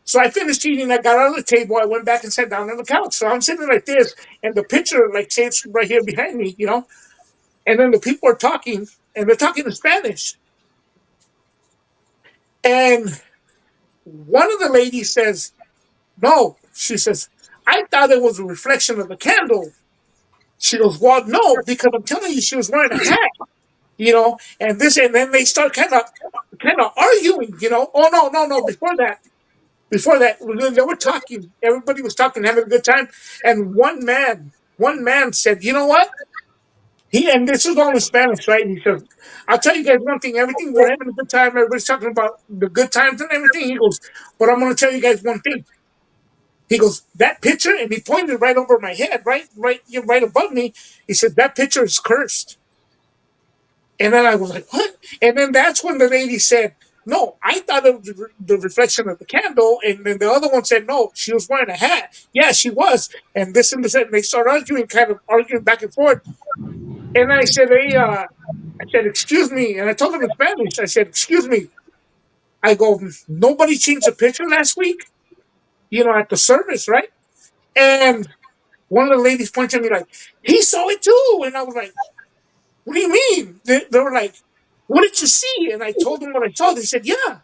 S2: So I finished eating. I got out of the table. I went back and sat down on the couch. So I'm sitting like this, and the picture, like, say it's right here behind me. And then the people are talking, and they're talking in Spanish. And one of the ladies says, "No," she says, "I thought it was a reflection of the candle." She goes, "Well, no, because I'm telling you, she was wearing a hat, and this, and then they start kind of arguing. Oh, no, no, no. Before that, they were talking. Everybody was talking, having a good time. And one man said, "You know what?" And this is all in Spanish, right? He says, "I'll tell you guys one thing. Everything, we're having a good time. Everybody's talking about the good times and everything." He goes, "But I'm going to tell you guys one thing." He goes, "That picture," and he pointed right over my head, right above me. He said, "That picture is cursed." And then I was like, "What?" And then that's when the lady said, "No, I thought it was the reflection of the candle." And then the other one said, "No, she was wearing a hat." Yeah, she was. And this and this. And they start arguing, kind of arguing back and forth. And I said, "Hey, I said, excuse me." And I told them in Spanish, I said, "Excuse me." I go, "Nobody changed the picture last week, at the service, right?" And one of the ladies pointed at me like, "He saw it too." And I was like, "What do you mean?" They were like, "What did you see?" And I told them what I saw. They said, "Yeah.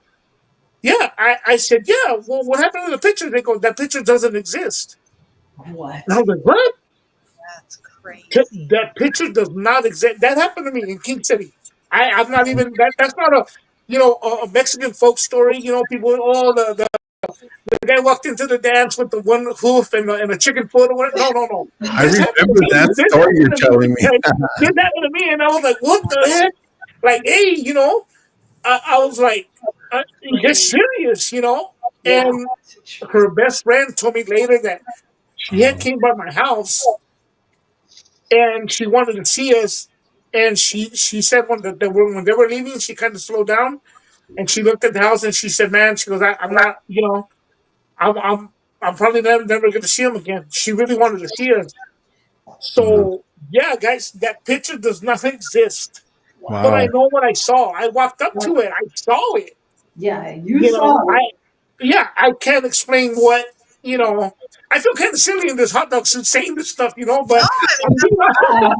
S2: Yeah." I said, "Yeah. Well, what happened to the picture?" They go, "That picture doesn't exist."
S4: What?
S2: And I was like, "What?"
S1: That's crazy.
S2: That picture does not exist. That happened to me in King City. I'm not even that's not a Mexican folk story. People, the guy walked into the dance with the one hoof and a chicken foot or whatever. No, no, no.
S3: I
S2: This happened to
S3: remember
S2: me.
S3: that
S2: This
S3: story you're
S2: happened to me.
S3: telling me.
S2: Like, this happened to me, and I was like, "What the heck?" Like, hey, I was like, "You're serious?"
S4: Yeah.
S2: And her best friend told me later that she had came by my house and she wanted to see us. And she said when they were leaving, she kind of slowed down and she looked at the house and she said, "Man," she goes, "I'm not, I'm I'm probably never going to see him again. She really wanted to see us. So yeah, guys, that picture does not exist. But I
S3: Wow.
S2: know what I saw. I walked up to it. I saw it.
S4: Yeah, you
S2: You know,
S4: saw it.
S2: I can't explain what, you know, I feel kind of silly in this hot dog suit saying this stuff,
S1: No,
S2: but
S1: I mean,
S2: I'm being honest.
S4: Uh,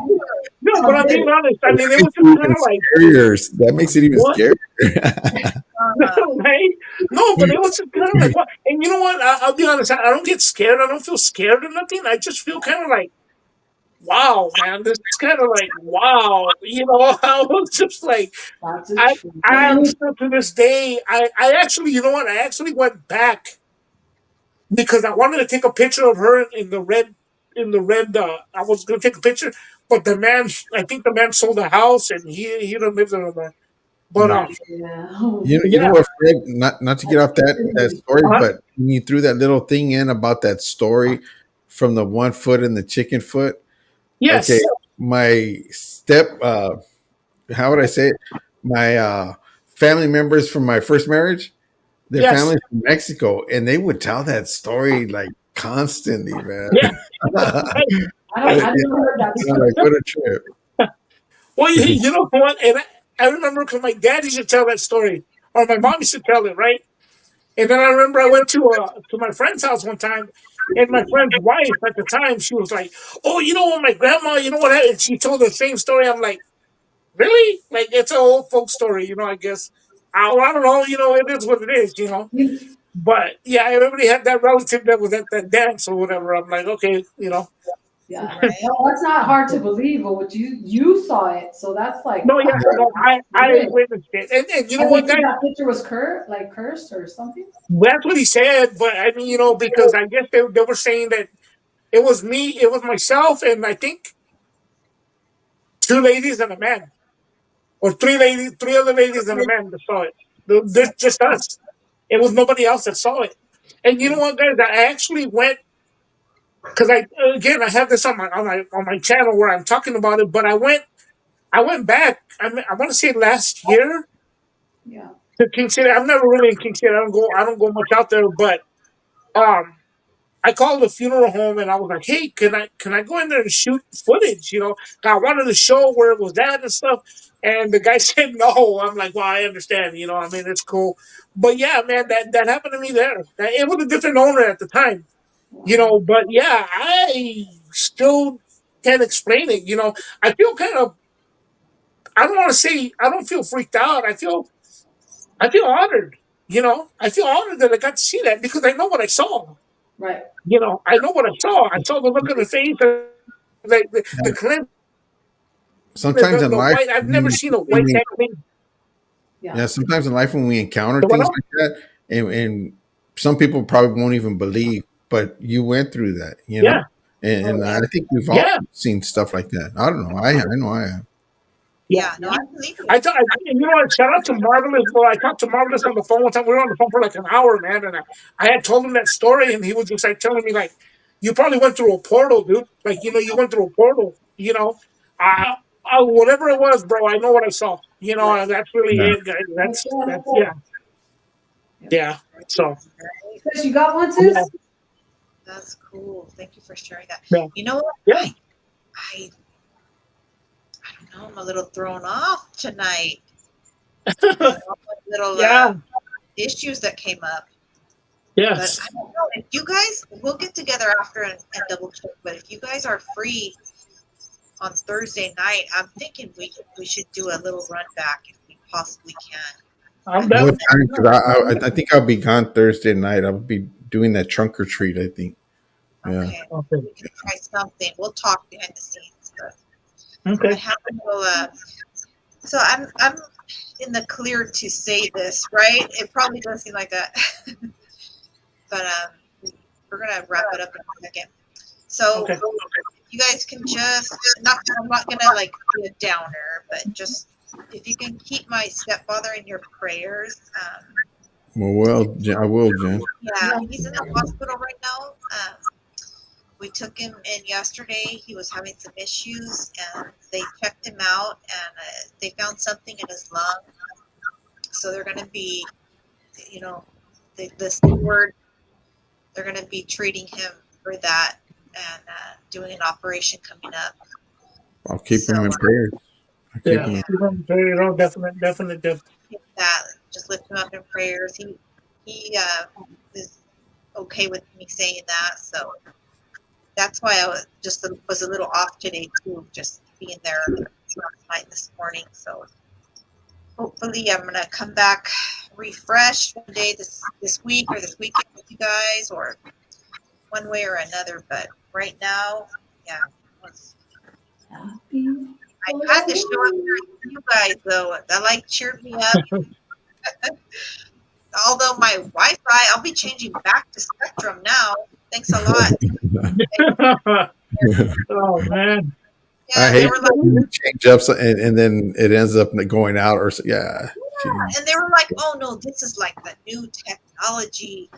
S2: No, but I'm
S4: something.
S2: being honest. I
S3: That
S2: mean, it
S3: makes
S2: was just
S3: it
S2: kind
S3: even
S2: of like,
S3: scarier. That makes it even
S2: what?
S3: scarier.
S2: Right? No, but it was just kind of like, what? And you know what? I'll be honest. I don't get scared. I don't feel scared or nothing. I just feel kind of like, wow, man, this is kind of like, wow. I was just like,
S4: That's a
S2: I,
S4: true.
S2: I'm still to this day, I actually, you know what? I actually went back because I wanted to take a picture of her in the red, I was going to take a picture, but the man, I think the man sold the house and he don't live there no more. But,
S3: Yeah.
S4: Yeah.
S3: You know
S2: yeah,
S3: what, Fred? Not to get off that story,
S2: uh,
S3: but when you threw that little thing in about that story from the 1 foot and the chicken foot. Okay,
S2: yes,
S3: my how would I say it? My family members from my first marriage, their
S2: yes,
S3: families from Mexico, and they would tell that story like constantly, man.
S2: yeah.
S4: I never heard that
S3: I'm
S4: story.
S3: like, what a trip.
S2: Well, you know what? And I remember because my dad used to tell that story, or my mom used to tell it, right? And then I remember I went to my friend's house one time, and my friend's wife at the time, she was like, "Oh, you know what, my grandma, you know what happened?" She told the same story. I'm like, "Really? Like it's an old folk story, I guess. I don't know, it is what it is. But yeah, everybody had that relative that was at that dance or whatever. I'm like, okay.
S4: Yeah.
S1: right.
S4: Well, that's not hard to believe, but what you saw it, so that's like
S2: No, yeah,
S4: wow.
S2: no, I
S4: Really?
S2: witnessed it, and you know
S4: And they
S2: what,
S4: think
S2: guys?
S4: that picture was cursed or something.
S2: That's what he said. But I mean, because I guess they were saying that it was me, it was myself, and I think two ladies and a man, or three other ladies and a man that saw it. Just us. It was nobody else that saw it. And you know what, guys? I actually went because I have this on my channel where I'm talking about it. But I went back. I want to say last year
S4: Yeah.
S2: to King City. I'm never really in King City. I don't go much out there. But um, I called the funeral home and I was like, "Hey, can I go in there and shoot footage? I wanted to show where it was at and stuff." And the guy said no. I'm like, "Well, I understand. I mean, it's cool." But yeah, man, that happened to me there. It was a different owner at the time.
S4: Wow.
S2: But yeah, I still can't explain it. I feel kind of. I don't want to say I don't feel freaked out. I feel honored. I feel honored that I got to see that because I know what I saw.
S4: Right.
S2: I know what I saw. I saw the look on the face, like the clean,
S3: Sometimes in
S2: the
S3: life,
S2: white. I've never seen a white
S3: we,
S2: that clean.
S4: Yeah.
S3: yeah, sometimes in life when we encounter
S2: The what
S3: things
S2: else?
S3: like that, and some people probably won't even believe, but you went through that,
S2: Yeah,
S3: and,
S4: Oh,
S3: and I think we've all
S2: yeah,
S3: seen stuff like that. I don't know. I know I have.
S4: yeah.
S1: Yeah, no, I believe you.
S2: Shout out to Marvelous. Well, I talked to Marvelous on the phone one time. We were on the phone for like an hour, man, and I had told him that story, and he was just like telling me like, "You probably went through a portal, dude. Like, you went through a portal. Whatever it was, bro. I know what I saw.
S4: Right.
S2: And that's really
S3: Yeah.
S2: it, guys. That's yeah, yeah. So
S4: Sis, you got one,
S2: yeah,
S4: sis?
S1: That's cool. Thank you for sharing that.
S2: yeah,
S1: You know what?
S2: yeah.
S1: I don't know. I'm a little thrown off tonight. Little
S2: Yeah.
S1: issues that came up. But
S2: Yes.
S1: I don't know. If you guys, we'll get together after and double check. But if you guys are free on Thursday night, I'm thinking we should do a little run back if we possibly can.
S2: I'm
S3: What
S2: down.
S3: time? 'Cause I think I'll be gone Thursday night. I'll be doing that trunk or treat. I think. Yeah.
S1: Okay,
S2: Okay.
S1: we can try something. We'll talk behind the scenes. But I
S2: Okay.
S1: have to go. So I'm in the clear to say this, right? It probably does seem like that, but we're gonna wrap it up in a second. So
S2: Okay.
S1: you guys can just not. I'm not gonna like be a downer, but just if you can keep my stepfather in your prayers.
S3: I will, Jen.
S1: Yeah, he's in the hospital right now. We took him in yesterday. He was having some issues, and they checked him out, and they found something in his lung. So they're going to be, the steward they're going to be treating him for that and doing an operation coming up.
S3: I'll keep him in
S1: So,
S3: prayer. I'll keep
S2: Yeah,
S3: him in-
S2: definitely.
S1: that just lift him up in prayers. He is okay with me saying that, so that's why I was a little off today too, just being there last night, this morning. So hopefully I'm gonna come back refreshed one day this week or this weekend with you guys, or one way or another. But right now, yeah, I had to show up here for you guys though. That cheered me up. Although my Wi-Fi, I'll be changing back to Spectrum now. Thanks a lot.
S2: Oh man.
S1: Yeah,
S3: I
S1: they
S3: hate
S1: were like,
S3: when you change up and then it ends up going out or so. Yeah.
S1: and they were like, "Oh no, this is like the new technology.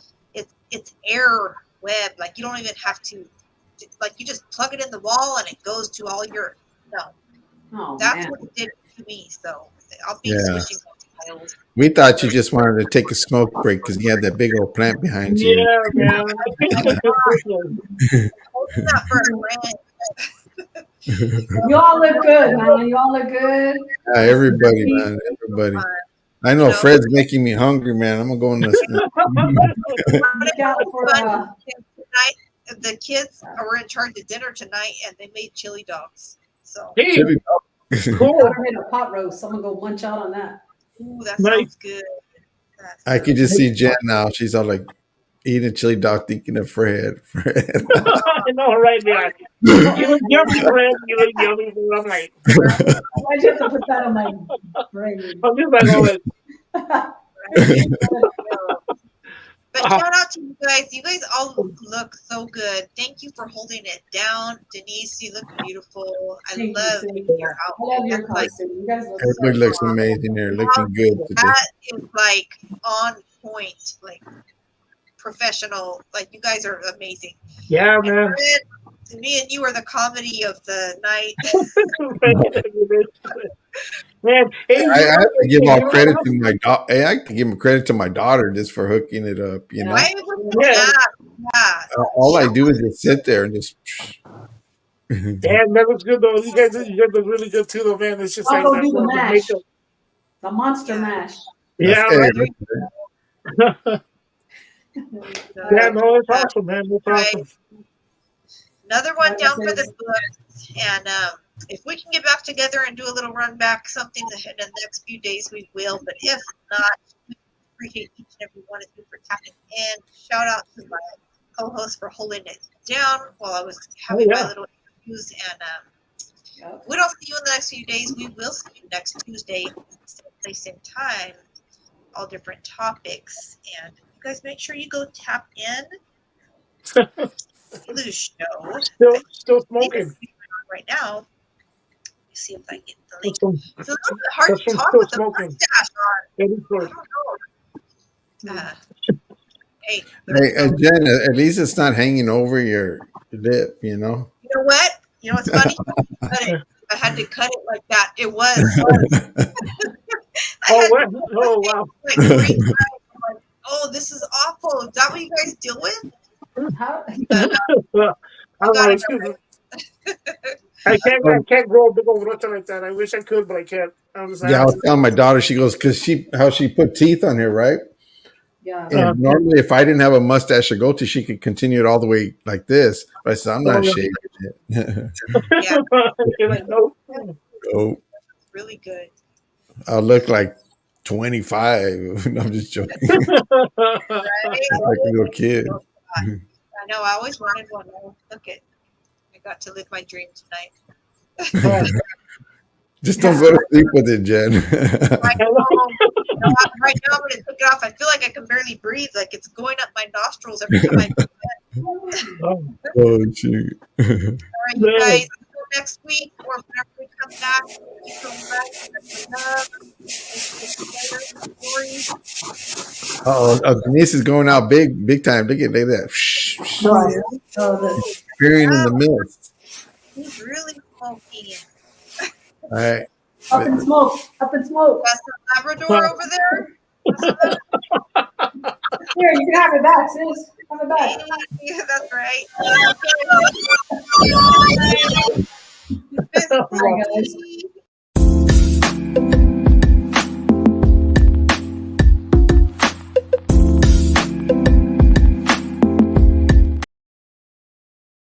S1: It's air web. Like you don't even have to, like you just plug it in the wall and it goes to all your." No,
S4: Oh,
S1: that's
S4: man.
S1: what it did to me. So I'll be
S3: Yeah.
S1: switching files.
S3: We thought you just wanted to take a smoke break because you had that big old plant behind you.
S2: Yeah, man.
S1: Holding that for a friend.
S4: You all look good, man. You all look good.
S3: Yeah, everybody, man, everybody. I know Fred's making me hungry, man. I'm gonna go in this.
S4: Look out for,
S1: Tonight, the kids were in charge of dinner tonight, and they made chili dogs. So,
S2: Hey, cool.
S4: I made a pot roast. I'm gonna go munch out on that.
S1: ooh, that
S2: Nice.
S1: sounds good.
S3: I could just see Jen now. She's all like eating a chili dog, thinking of Fred.
S2: I know, right? Yeah. You look yummy, Fred. You look yummy. I'm like,
S4: I just have to put that on my brain.
S2: I'm just like, oh,
S1: But shout out to you guys. You guys all look so good. Thank you for holding it down. Denise, you look beautiful. I
S4: Thank you,
S1: love
S4: Cindy.
S1: your
S4: I love
S1: outfit.
S4: your
S1: That's like,
S4: costume. You guys look
S3: Everybody looks amazing there, looking good today.
S1: that is like on point, like professional. Like you guys are amazing.
S2: yeah,
S1: And
S2: man.
S1: Fred, me and you are the comedy of the night.
S2: Man, hey,
S3: I have to give all
S2: you know
S3: credit
S2: what?
S3: to my daughter. I have to give credit to my daughter just for hooking it up. You know,
S1: I was,
S2: Yeah.
S1: yeah.
S3: all I do is just sit there and just.
S2: Damn, that looks good though. You guys look really good too, though, man. It's just
S4: I'll
S2: like
S4: go
S2: that
S4: do the
S2: the
S4: mash.
S2: makeup.
S4: The monster mash.
S2: Yeah,
S3: Hey,
S2: right.
S3: listen,
S2: Yeah, no, it's awesome, man. It's awesome.
S1: Another one
S4: Like I
S1: down for
S4: said,
S1: the books. And if we can get back together and do a little run back, something in the next few days, we will. But if not, we appreciate each and every one of you for tapping in. Shout out to my co-host for holding it down while I was having my little interviews. And we don't see you in the next few days. We will see you next Tuesday, same place, same time, all different topics. And you guys make sure you go tap in to the show.
S2: Still smoking.
S1: Right now. Let me see if I get the link.
S2: Some-
S1: It's a little bit hard
S2: That's
S1: to
S2: from
S1: talk
S2: still
S1: with the
S2: smoking.
S1: mustache on.
S2: That is
S1: I
S2: good.
S1: don't know. Hey,
S3: hey, Jen, at least it's not hanging over your lip. You know.
S1: you know what? You know what's funny? I had to cut it like that. It was. I
S2: Oh,
S1: had
S2: what?
S1: to
S2: Oh, wow.
S1: like 3 times. I'm like, oh, this is awful. Is that what you guys deal with?
S4: How,
S1: But,
S2: I'm
S1: got
S2: like,
S1: it.
S2: I can't grow a big old rocha like that. I wish I could, but I can't. I was
S3: Yeah, I was telling my daughter. She goes because how she put teeth on here, right?
S4: yeah.
S3: And normally, if I didn't have a mustache or goatee, she could continue it all the way like this. But I said, I'm not shaving it.
S1: Yeah,
S2: You're like, no.
S3: Oh,
S1: it's really good.
S3: I'll look like 25. No, I'm just joking.
S1: Right?
S3: Like a little kid.
S1: I know. I always wanted one. Oh, look it. I got to live my dream tonight.
S3: Just don't go to sleep with it, Jen.
S1: Right now, right now, I'm going to take it off. I feel like I can barely breathe. Like it's going up my nostrils every time I do that.
S3: Oh, shoot.
S1: All right, you guys, until next week or whenever we come back, thank you so much.
S3: Oh, Denise is going out big time. Look at that. Appearing in the mist.
S1: He's really smoking.
S3: All right.
S4: Up in smoke. Up in smoke.
S1: Got some Labrador over there?
S4: Here, you can have it back, sis. Have it back.
S1: Yeah, that's right.
S2: Well,
S4: Bye, guys.